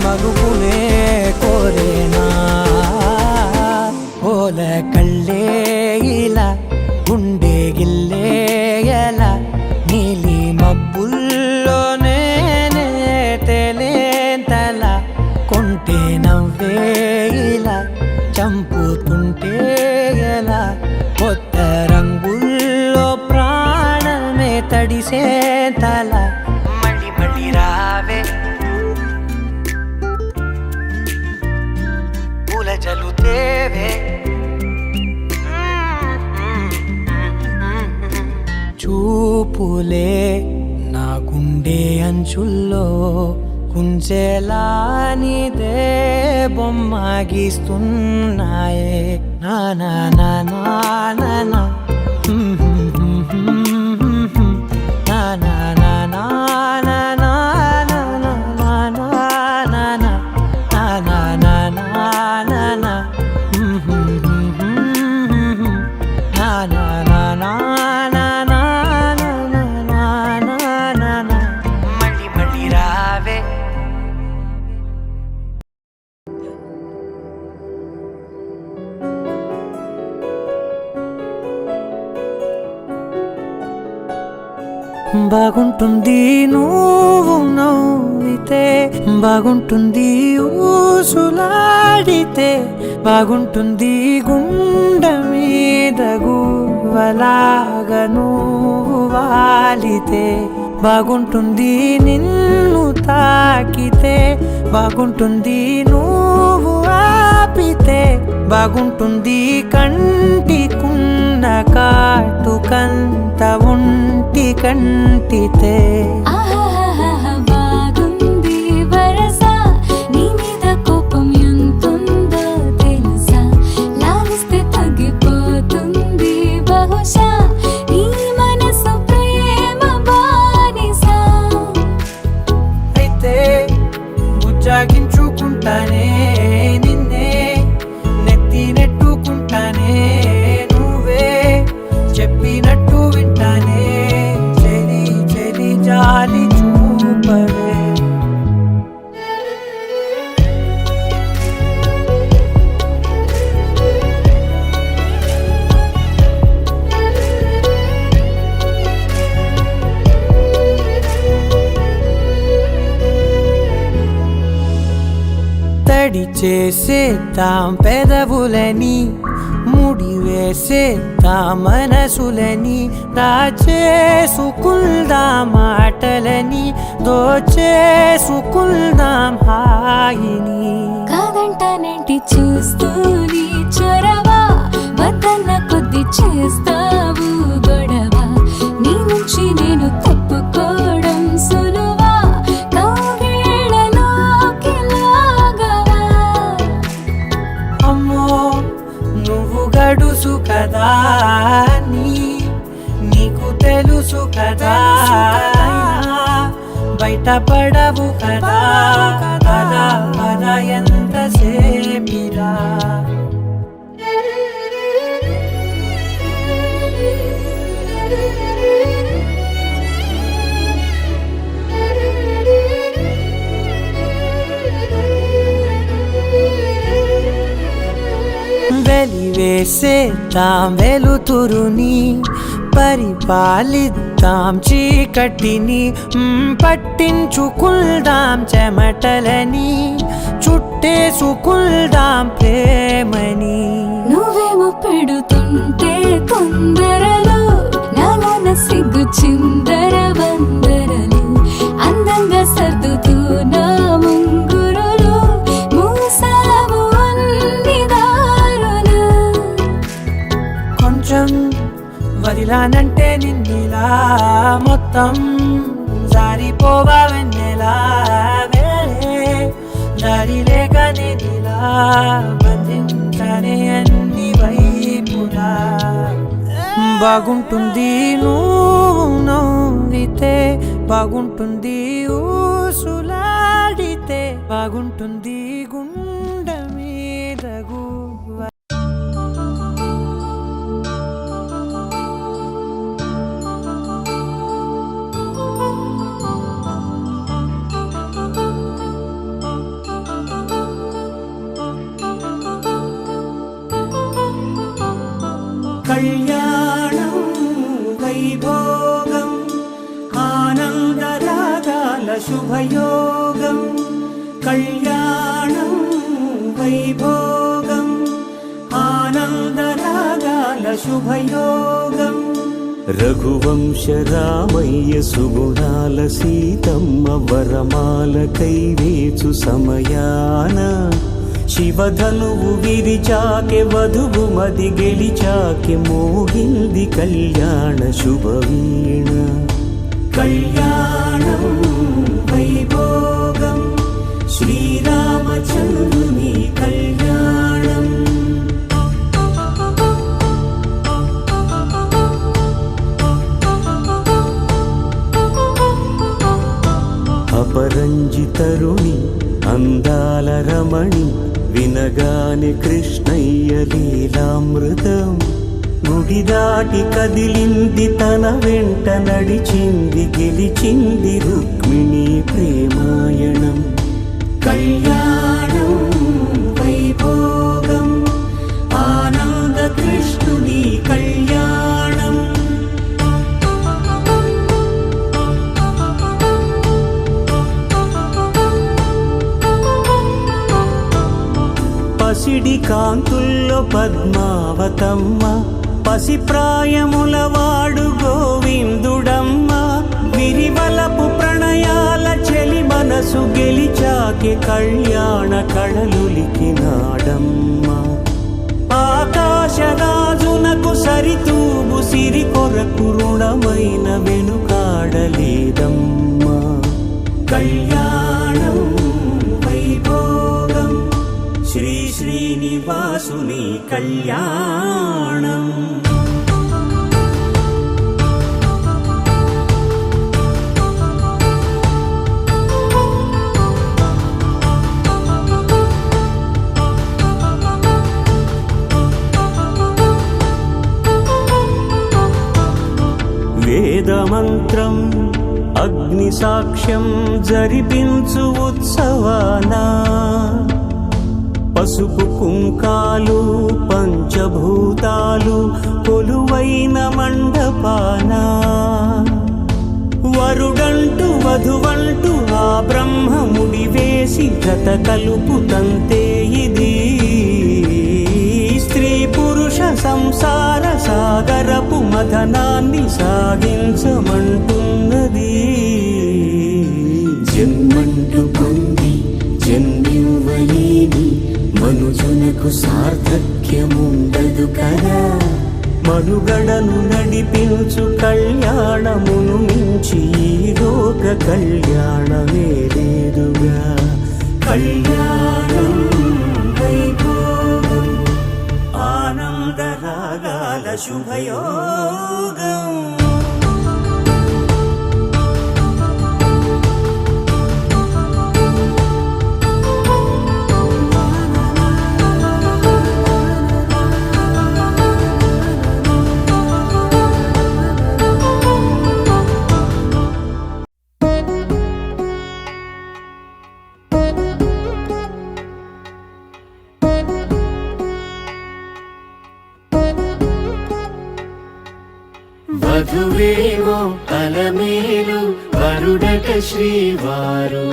మరుపునే కోరేనా ఓల కళ్ళే ఇలా గుండె గిల్లే ఎలా నీలి మబ్బుల్లోనే తేలేంతల కొంటే నవ్వే ఇలా చంపుతుంటే ఎలా కొత్త రంగుల్లో ప్రాణమే తడిసే తల మళ్ళీ మళ్ళీ రావే పూల జల్లుతేవే చూపులే నా గుండె అంచుల్లో కుంచెలానిదే బొమ్మ గీస్తున్నాయే నా నా నా నా నా నా నా నా నా నా నా నా నా నా నా నా మళ్ళీ మళ్ళీ రావే బాగుంటుంది నువ్వు నవ్వితే బాగుంటుంది ఊసులాడితే బాగుంటుంది గుండె మీద గువ్వ పడవలాగా నువ్వు వాలితే బాగుంటుంది, నిన్ను తాకితే బాగుంటుంది, నువ్వు ఆపితే బాగుంటుంది, కంటికున్న కాటుకంత ఒంటి కంటితే. ఆహాహాహా బాగుంది వరస, నీ మీద కోపం ఎంతుందో తెలుసా, లాలిస్తే తగ్గిపోతుంది బహుశా, నీ మనసు ప్రేమ బానిస. అయితే బుజ్జాగించుకుంటానే నిన్నే, నెత్తి నెట్టుకుంటానే, నువ్వే చెప్పినట్టు వింటానే, చెలి చెలి జాలి చూపవే. తడి చేసేద్దాం పెదవులని, ముడి వేసేద్దాం మనసులని, దాచేసుకుందాం మాటలని, దోచేసుకుందాం హాయిని. కాదంటానేంటి చూస్తూని చొరవ, వద్దన్న కొద్ది చేస్తావు గొడవ, నీ నుంచి నేను తప్పుకోవడం సులువా, కౌగిళ్ళలోకి లాగవా. అమ్మో నువ్వు గడుసు కదా, నీకు తెలుసు కదా, బయట పడవు కదా, పద పద ఎంతసేపిరా. వెలివేసేద్దాం వెలుతురుని, పరిపాలిద్దాం చీకటిని, పట్టించుకుందాం చెమటలని, చుట్టేసుకుందాం ప్రేమని. నువ్వేమో పెడుతుంటే తొందరలు, నాలోన సిగ్గు చిందర వందరలు, అందంగా సర్దుతూ నా ముంగురులు, మూసావు అన్ని దారులు. కొంచెం వదిలానంటే నిన్నిలా, మొత్తం జారిపోవా వెన్నెలా, వేరే దారి లేక నిన్నిలా బంధించనే అన్ని వైపులా. బాగుంటుంది నువ్వు నవ్వితే, బాగుంటుంది ఊసులాడితే, బాగుంటుంది గుండె మీద గువ్వ. కళ్యాణం వైభోగం, ఆనందరాగాల శుభయోగం, కళ్యాణం వైభోగం, ఆనందరాగాల శుభయోగం. రఘువంశ రామయ్య సుగుణాల సీతమ్మ వరమాల కైవేచు సమయాన, శివధనువు విరిచాకె వధువు మది గెలిచాకె, మోగింది కళ్యాణ శుభవీణ. కళ్యాణం వైభోగం, శ్రీరామచంద్రుని కళ్యాణం. అపరంజి తరుణి అందాల రమణి, వినగానే కృష్ణయ్య లీలామృతం, గుడి దాటి కదిలింది తన వెంట నడిచింది, గెలిచింది రుక్మిణి ప్రేమాయణం. కళ్యాణం వైభోగం, ఆనంద కృష్ణుని కళ్యాణం. పసిడి కాంతుల్లో పద్మావతమ్మ, పసిప్రాయముల వాడు గోవిందుడమ్మ విరివలపు ప్రణయాల చెలి మనసు గెలిచాకే కళ్యాణ కళలులికినాడమ్మ ఆకాశరాజునకు సరితూగు సిరి కొరకు రుణమైన వెనుకాడలేదమ్మా కళ్యాణం వైభోగం శ్రీ శ్రీనివాసుని కళ్యాణం వేదమంత్రం అగ్ని సాక్ష్యం జరిపించు ఉత్సవానా పసుపు కుంకాలు పంచభూతాలు కొలువైన మండపానా వరుడంటూ వధువంటూ ఆ బ్రహ్మముడి వేసి జత కలుపుతంతే ఇది స్త్రీ పురుష సంసార సాగరపు మథనాన్ని సాగించమంటున్నది జన్మంటూ పొంది జన్మివ్వలేని మనుజునకు సార్థక్యముండదు కదా మనుగడను నడిపించు కళ్యాణమును మించి ఈ లోక కళ్యాణమే లేదుగా కళ్యాణం వైభోగం ఆనందరాగాల శుభయోగం వధువేమో అలమేలు వరుడట శ్రీవారు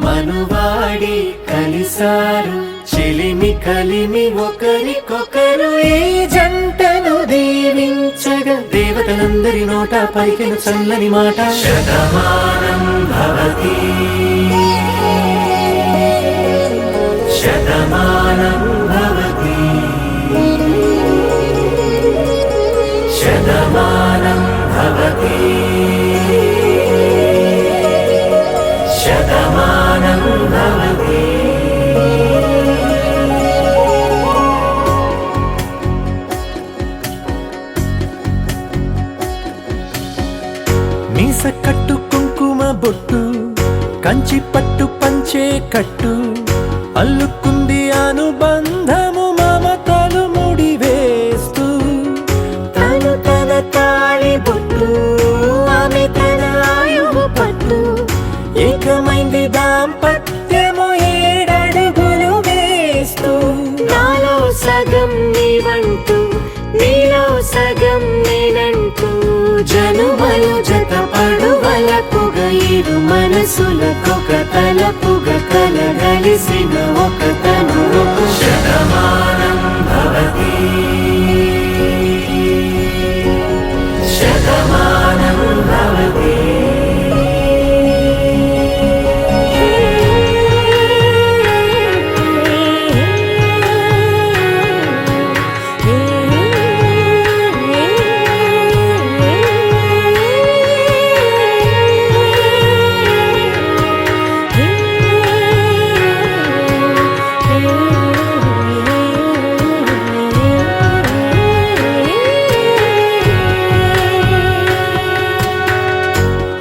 మనువాడి కలిసారు చెలిమి కలిమి ఒకరికొకరు ఈ జంటను దీవించగా దేవతలందరి నోట పలికిన చల్లని మాట శతమానం భవతి శతమానం భవతి శతమానం భవతి శతమానం భవతి మీస కట్టు కుంకుమ బొట్టు కంచి పట్టు పంచే కట్టు అల్లుకుంది అనుబంధము మమతలు ముడివేస్తూ తను తన తాళి బొట్టు ఆమె తన ఆయువు పట్టు ఏకమైంది దాంపత్యము ఏడడుగులు వేస్తూ నాలో సగం నీవంటూ నీలో సగం నేనంటూ జనుమలు జత పడువలపుగ ఇరు మనసులకొక తలపుగ కలగలిసిన ఒక తను శతమానం భవతి శతమానం భవతి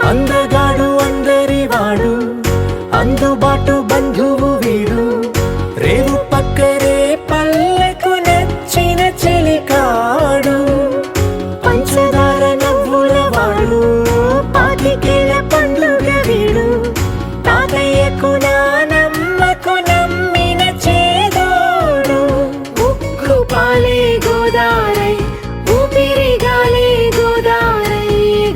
అందగాడు అందరి వాడు అందుబాటు బంధువు వీడు రేవు పక్కరే పల్లెకు నచ్చిన చెలికాడు పంచదార నవ్వుల వాడు పాతికేల పండుగ వీడు తాతయ్యకు నానమ్మకు నమ్మిన చేదోడు ఉక్కు పాలే గోదారై ఊపిరిగాలే గోదారై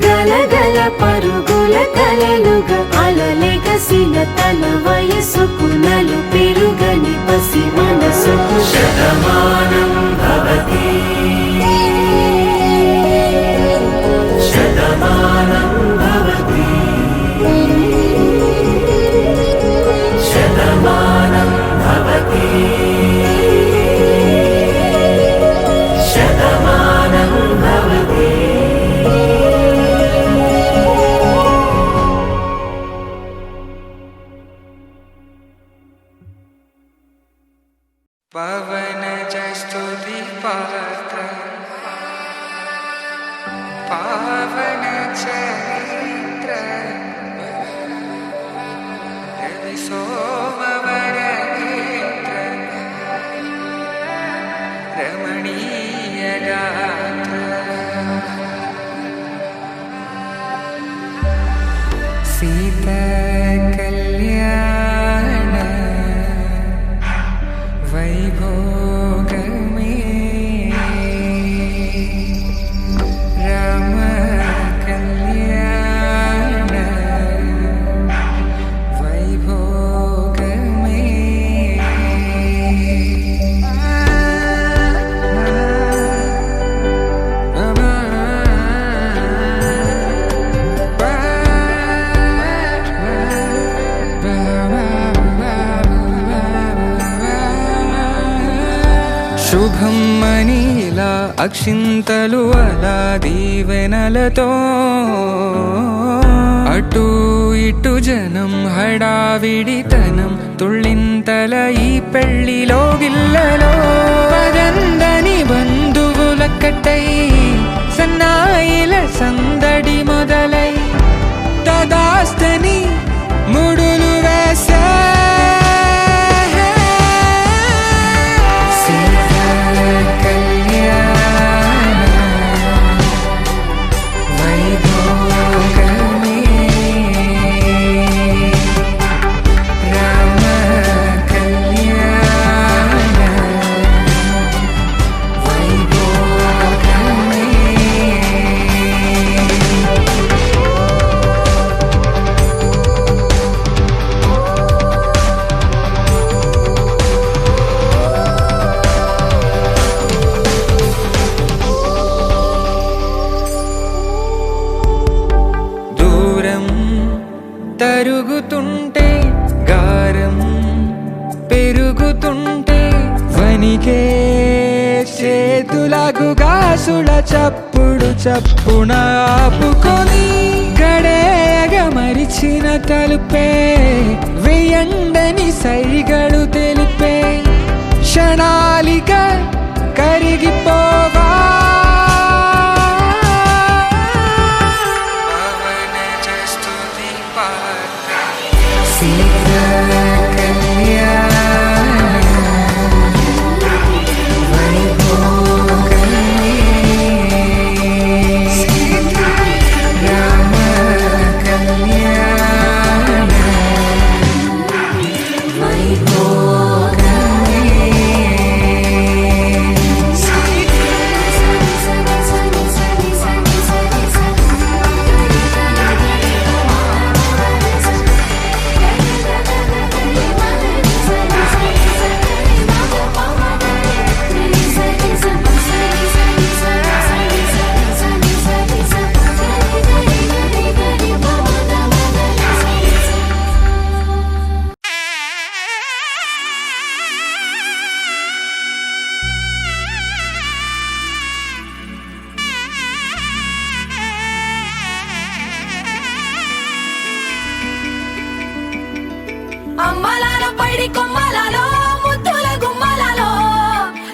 గలగల పరుగుల కలలుగా అలలెగసిన తన వయసుకు నలు పెరుగని పసి మనసుకు శతమానం భవతి పవన జస్తుతి పాత్ర పావన చరిత్ర రవి సోమవర నేత్ర రమణీయ గాత్ర సీత కళ్యాణ వైభోగమే రామ కళ్యాణ వైభోగమే శుభం మనీలా అక్షింతలు అలా దీవెనలతో అటు ఇటు జనం హడావిడితనం తుళ్ళింతల ఈ పెళ్లిలో గిల్లలో పదందని బంధువులక్కటై సన్నాయిల సందడి మొదలై తదాస్తని ముడులు వేసే తరుగుతుంటే గారం పెరుగుతుంటే వనికే చేతులకు గాసుల చప్పుడు చప్పున ఆపుకొని గడేగ మరిచిన తలుపే వెయ్యండని సైగడు తెలిపే క్షణాలిక కరిగిపోవా అమ్మలాల పైడి కొమ్మలలో ముద్దుల గుమ్మలలో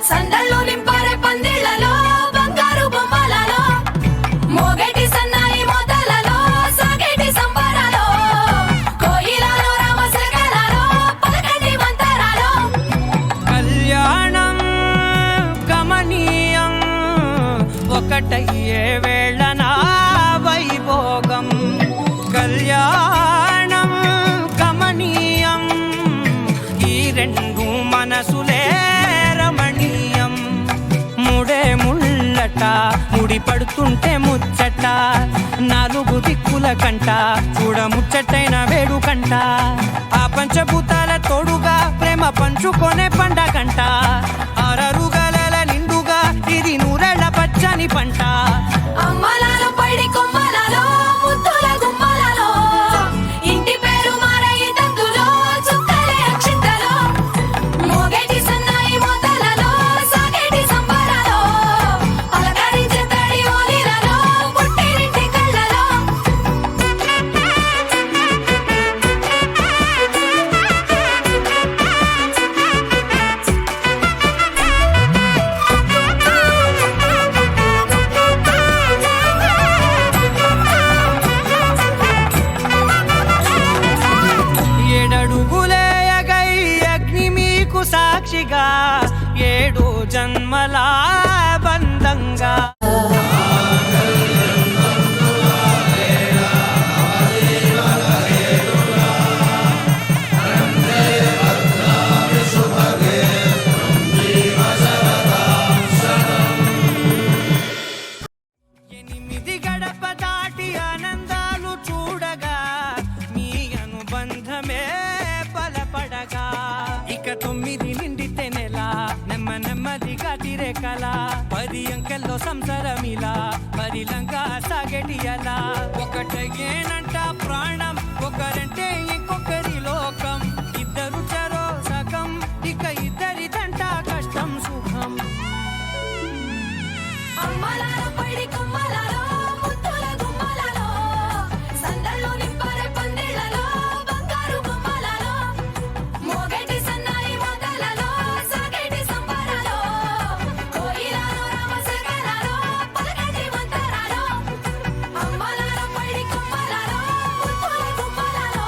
సందళ్ళు నింపారే పందిళ్లలో బంగారు బొమ్మలలో మోగేటి సన్నాయి మోతలలో సాగేటి సంబరాలో కోయిలలో రామశకలలో పలకండి మంతరాలో కళ్యాణం గమనీయం ఒకటయ్యే వేళ నా వైభోగం కళ్యాణం గమనీయం ఈ రెండు మనసులే రమణీయం ముడే ముళ్ళట ముడి పడుతుంటే ముచ్చట నాలుగు దిక్కుల కంట చూడ ముచ్చటైన వేడుకంట ఆ పంచభూతాల తోడుగా ప్రేమ పంచుకొనే పండగంట అరరుగల నిండుగా ఇది నూరెళ్ళ పచ్చని పంట అమ్మలాల పైడి కొమ్మలలో ముద్దుల గుమ్మలలో ఇంటి పేరు మారయి తందులో చుక్కలే అక్షింతలో మోగేటి సన్నాయి మోతలలో సాగేటి సంబరాలో పలకరించే తడి ఓలిలలో పుట్టినింటి కళ్ళలో సాక్షిగా 7 జన్మల బంధంగా ఇక 9 నిండితే నెల నెమ్మదిగా తీరే కల 10 అంకెల్లో సంసారమిలా పరిలంగా సాగేటియలా ఒకటేనంట ప్రాణం ఒకరంటే ఇంకొకరి లోకం ఇద్దరు చరో సగం ఇక ఇద్దరిదంట కష్టం సుఖం అమ్మలాలో పడి కొమ్మలాలో ముద్దుల గుమ్మలాలో సందళ్ళు నింపరే పందిళ్ళలో బంగారు గుమ్మలాలో మోగేటి సన్నాయి మొదలలో సాగేటి సంబరాలో కోయిలాలో రామసగనాలో పలకటి మంతరాలో అమ్మలాలో పడి కొమ్మలాలో ముద్దుల గుమ్మలాలో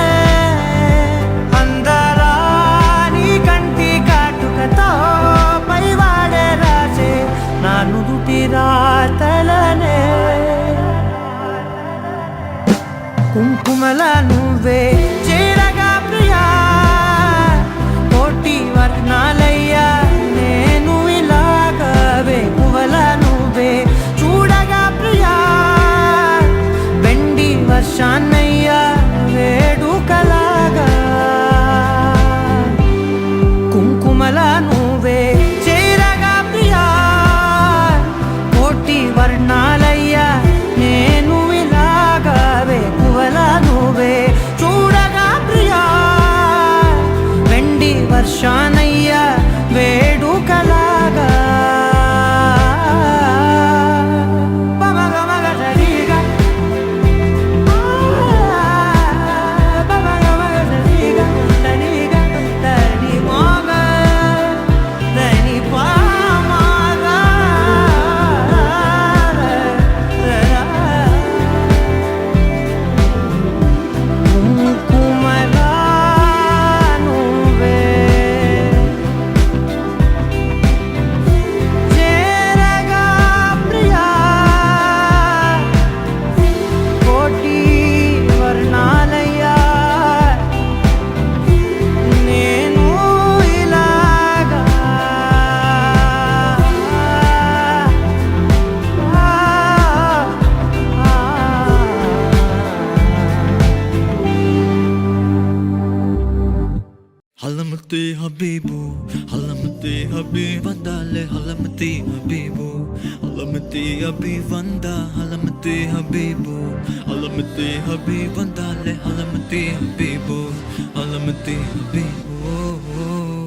కుంకుమల నువ్వే చేరగా ప్రియా కోటి వర్ణాలయ్యా నేను ఇలాగా వేకువల నువ్వే చూడగా ప్రియా వెండి వర్షాన్నయ్యా వేడుకలాగా కుంకుమల నువ్వే చేరగా ప్రియా కోటి వర్ణాలయ్యా నేను ఇలాగా వేకువల నువ్వే చూడగా ప్రియా వెండి వర్షానయ్యా వేడుకలాగా Halamati Habibu, Halamati Habibandale, Halamati Habibu, Halamati Habibanda, Halamati Habibu, Halamati Habibandale, Halamati Habibu, Halamati Habibu.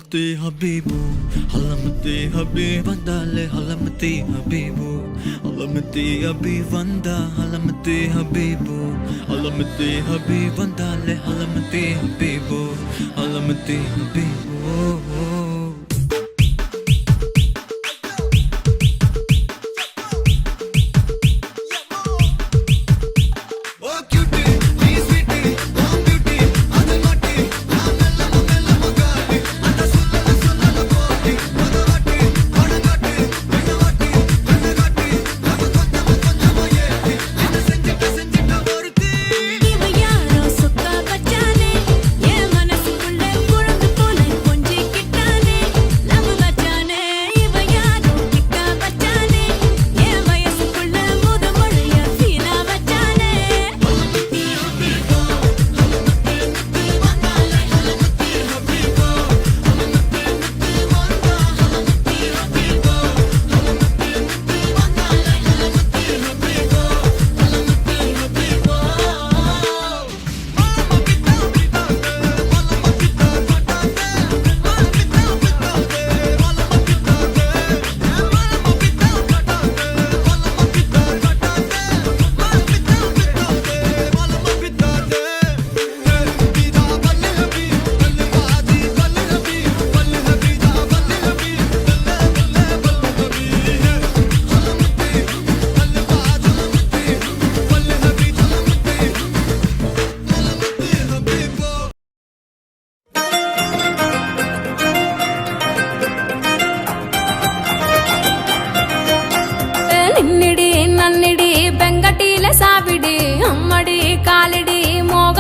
Habibu, Halamati Habibandale, Halamati Habibu, Halamati Habibanda, Halamati Habibu, Halamati Habibandale, Halamati Habibu, Halamati Habibu. Oh cutie, hey sweetie, oh beauty, adamati,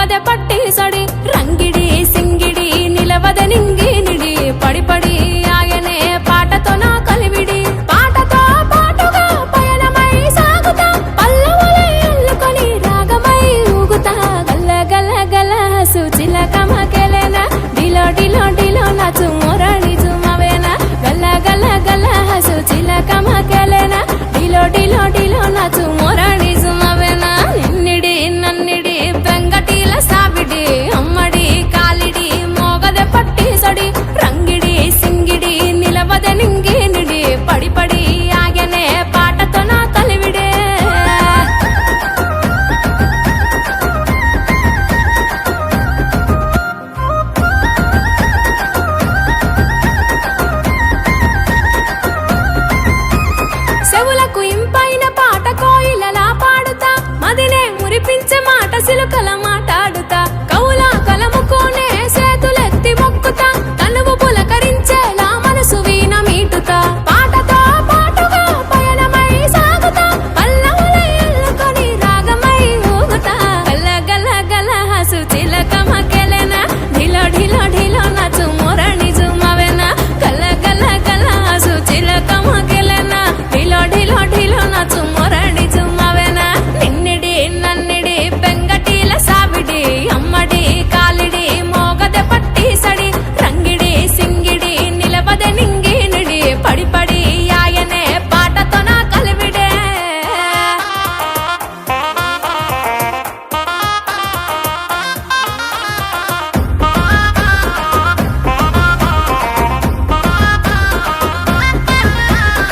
మోగದೆ పట్టి సడి రంగిడి సింగిడి నిలవద నింగి నిడి పడి పడి ఆయనే పాటతో నా కలివిడి పాటతో పాటుగా పయనమై సాగుతా పల్లవులై అల్లుకొని రాగమై ఊగుతా గల్ల గల్ల గల్ల సుచిలకమకెలెన డిలో డిలో డిలో నాచు మొరడి జుమవేన గల్ల గల్ల గల్ల సుచిలకమకెలెన డిలో డిలో డిలో నాచు మొరడి జుమవేన నిన్నిడి నన్నిడి బెంగటిల సావిడి అమ్మడి కాలిడి మోగద పట్టి సడి రంగిడి సింగిడి నిలవద నింగి నిడి పడి పడి ఆయనే పాటతో నా కలివిడే చెవులకు ఇంపైన పాట కోయిలలా పాడుతా మదినే మురిపించే మాట సిలుకల మాటాడుతా కౌలా కలముకోనే చేతులెత్తి మొక్కుతా తనువు పులకరించేలా మనసు వీణ మీటుతా పాటతో పాటుగా పయనమై సాగుతా పల్లవులై అల్లుకొని రాగమై ఊగుతా గల్ల గల్ల గల్ల సుచిలకమకెలెన ఢిలో ఢిలో ఢిలో నాచు మొరణి జుమవెన గల్ల గల్ల గల్ల సుచిలకమకెలెన ఢిలో ఢిలో ఢిలో నాచు మొరణి జుమవెన నిన్నిడి నన్నిడి బెంగటిల సావిడి అమ్మడి కాలిడి మోగద పట్టి సడి రంగిడి సింగిడి నిలవద నింగి నిడి పడి పడి ఆయనే పాటతో నా కలివిడే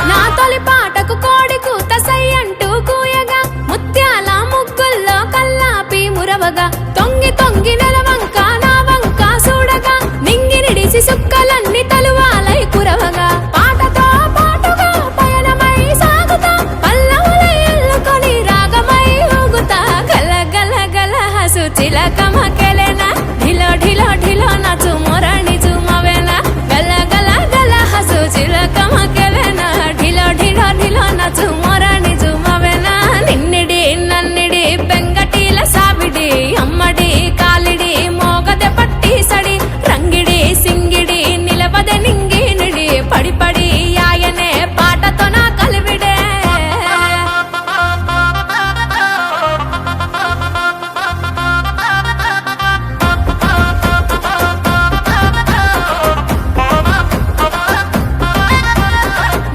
నా తొలి పాటకు కోడి కూత సై అంటూ కూయగా ముత్యాల ముగ్గుల్లో కల్లాపి మురవగా తొంగి తొంగి నెలవంక నా వంక చూడగా నింగి నిడిసి సుక్కలన్నీ తలువాలై కురవగా పాటతో పాటుగా పయనమై సాగుతా పల్లవులై అల్లుకొని రాగమై ఊగుతా గల గల గల సుచిలకమకెలెన ఢిలో ఢిలో ఢిలో నాచు మొరణి జుమవెన గల గల గల సుచిలకమకెలెన ఢిలో ఢిలో ఢిలో నాచు మొరణి జుమవెన నిన్నిడి నన్నిడి బెంగటిల సావిడి అమ్మడి కాలిడి మోగద పట్టి సడి రంగిడి సింగిడి నిలవద నింగి నిడి పడి పడి ఆయనే పాటతో నా కలివిడే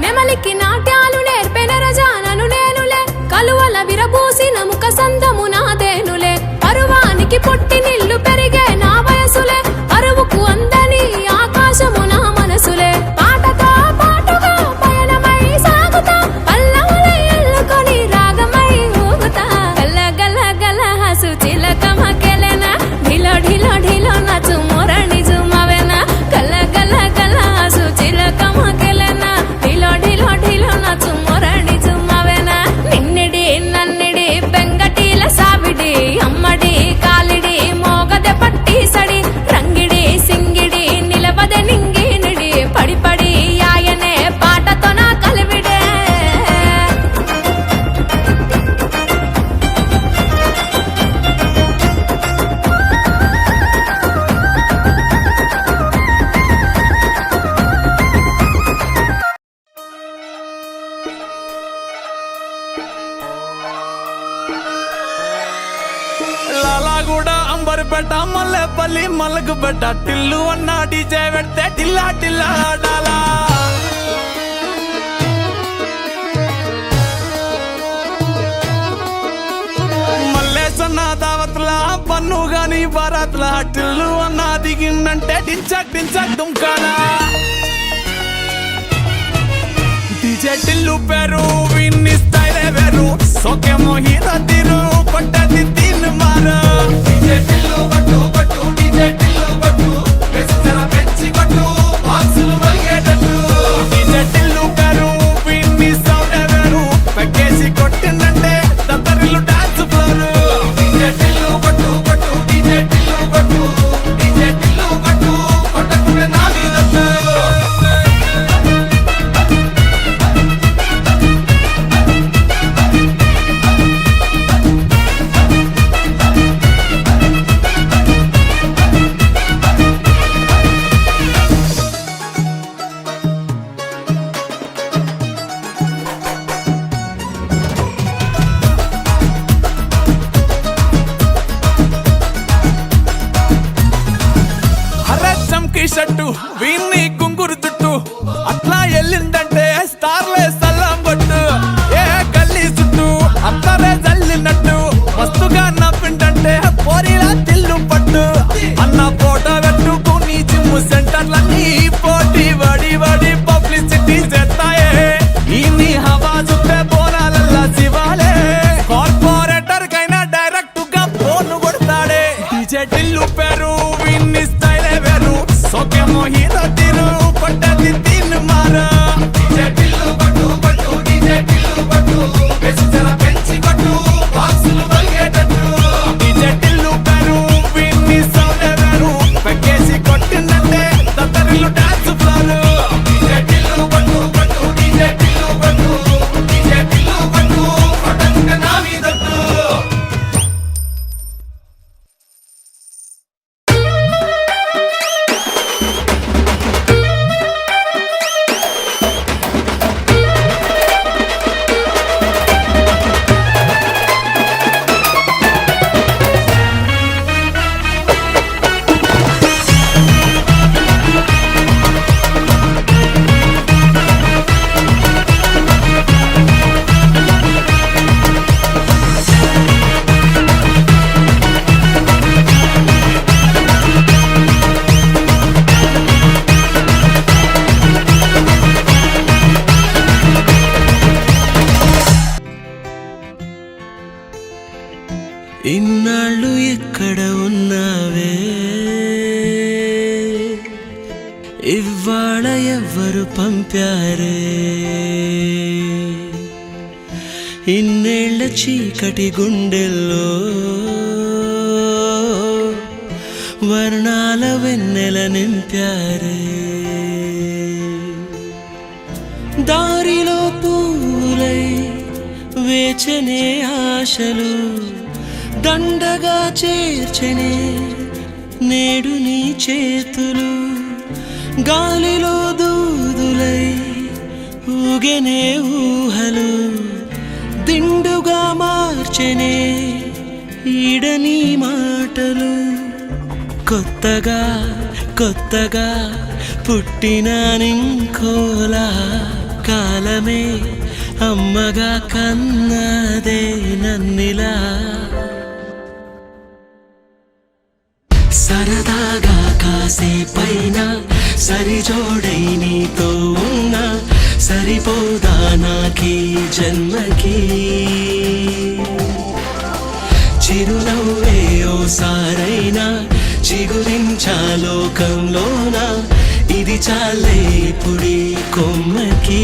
నెమలికి నాట్యాలు నేర్పెన రజానను నేనులే కలువల విరబూసిన ముఖ సందము నాదేనులే పరువానికి పుట్టి నిల్లు పెరిగే నా వయసులే అరువుకు అందని ఆకాశము నా మనసులే పాటతో పాటుగా పయనమై సాగుతా పల్లవులై అల్లుకొని రాగమై ఊగుతా గల్ల గల్ల గల్ల సుచిలకమకెలెన ఢిలో ఢిలో ఢిలో నాచు మొరణి జుమవెన గల్ల గల్ల గల్ల సుచిలకమకెలెన ఢిలో ఢిలో ఢిలో నాచు మొరణి జుమవెన నిన్నిడి నన్నిడి బెంగటిల సావిడి అమ్మడి కాలిడి మోగద పట్టి సడి రంగిడి సింగిడి నిలవద నింగి నిడి పడి పడి ఆయనే పాటతో నా కలివిడే లాలాగూడ అంబర్పేట మల్లెపల్లి మలకపేట టిల్లు అన్న డీజే పెడితే టిల్లా టిల్లా ఆడాలా మల్లేసన్న దావత్ల పన్ను గాని బారాత్ల టిల్లు అన్న దిగిందంటే టించక్ టించక్ దుంకాలా డీజే టిల్లు పేరు విన్ని స్టైలే వేరు సోకేమో హీరో తీరు కొట్టది తీన్ మారు డీజే టిల్లు పట్టు పట్టు డీజే టిల్లు పట్టు వెచ్చర పెంచి కొట్టు బాక్సులు మలిగేటట్టు డీజే టిల్లు పేరు విన్ని సౌండే వేరు పెగ్గేసి కొట్టిందంటే దత్తరిల్లు డాన్స్ ఫ్లోర్ డీజే టిల్లు పట్టు పట్టు డీజే టిల్లు పట్టు డీజే టిల్లు పట్టు కొట్టకుండా నా మీద టీ షర్టు వీన్ని కుంగురు చుట్టూ అట్లా వెళ్ళిందంటే స్టార్లే సల్లం కొట్టు ఏ గల్లీ చుట్టూ అత్తరే జల్లినట్టు మస్తుగా నవ్విందంటే పోరిలా తిల్లు పట్టు అన్న ఫోటో పెట్టుకుని జిమ్ సెంటర్లన్నీ పోటీ వడి వడి పబ్లిసిటీ చేస్తాయే ఈ హవా చుట్టే బోనాలల్లా శివాలే కార్పొరేటర్ కైనా డైరెక్ట్ గా ఫోన్ కొడతాడే డీజే టిల్లు పేరు విన్ని స్టైలే వేరు సోకేమో హీరో తీరు పట్టది తీన్ మారా డీజే టిల్లు పట్టు పట్టు డీజే టిల్లు పట్టు బెసి జర పెంచి పట్టు బాక్సులు బలిగేటట్టు డీజే టిల్లు పేరు విన్ని సౌండే వేరు పెక్కేసి కొట్టిందంటే తత్తరిల్లు డాన్స్ ఫ్లోర్ డీజే టిల్లు పట్టు పట్టు డీజే టిల్లు పట్టు డీజే టిల్లు పట్టు పటంక నా మీదట్టు ఇన్నాళ్ళు ఎక్కడ ఉన్నావే ఇవాళ ఎవ్వరు పంపారే ఇన్నేళ్ల చీకటి గుండెల్లో వర్ణాల వెన్నెల నింపారే దారిలో పూలై వేచనే ఆశలు దండగా చేర్చనే నేడు నీ చేతులు గాలిలో దూదులై ఊగెనే ఊహలు దిండుగా మార్చెనే ఈడని మాటలు కొత్తగా కొత్తగా పుట్టిన నింకోలా కాలమే అమ్మగా కన్నదే నన్నిలా సరదాగా కాసేపైన సరిజోడై నీతో ఉన్నా సరిపోదా నాకీ జన్మకి చిరునవ్వే ఓసారైనా చిగురించా లోకంలోన ఇది చాలే పుడి కొమ్మకి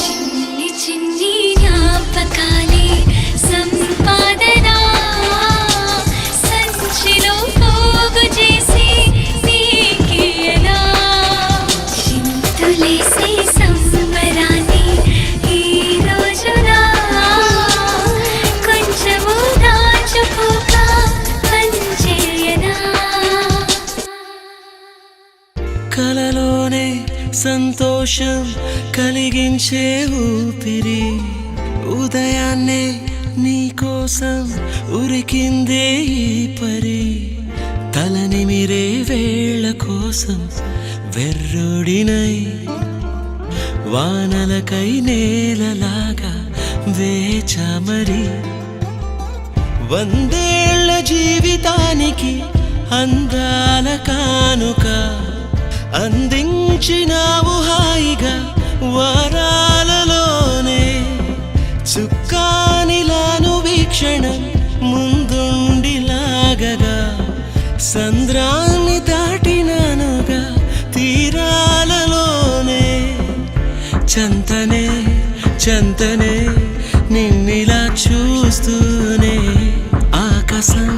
చిన్ని చిన్ని జ్ఞాపకాలే సంపాదన సంచిలో పోగు చేసి నీకియనా చింతులేసే సంబరాన్ని ఈ రోజున కొంచెము దాచుకోక పంచేయనా కలలోనే సంతోషం కలిగించే ఊపిరి ఉదయాన్నే నీకోసం ఉరికిందే ఈ పరి తలనిమిరే వేళ కోసం వెర్రుడినై వానలకై నేలలాగా వేచమరి వందేళ్ల జీవితానికి అందాల కానుక అందించినావు హాయిగా వరాలలోనే చుక్కానిలాను వీక్షణం ముందుండి లాగగా సంద్రాన్ని దాటినానుగా తీరాలలోనే చంతనే చంతనే నిన్నిలా చూస్తూనే ఆకాశం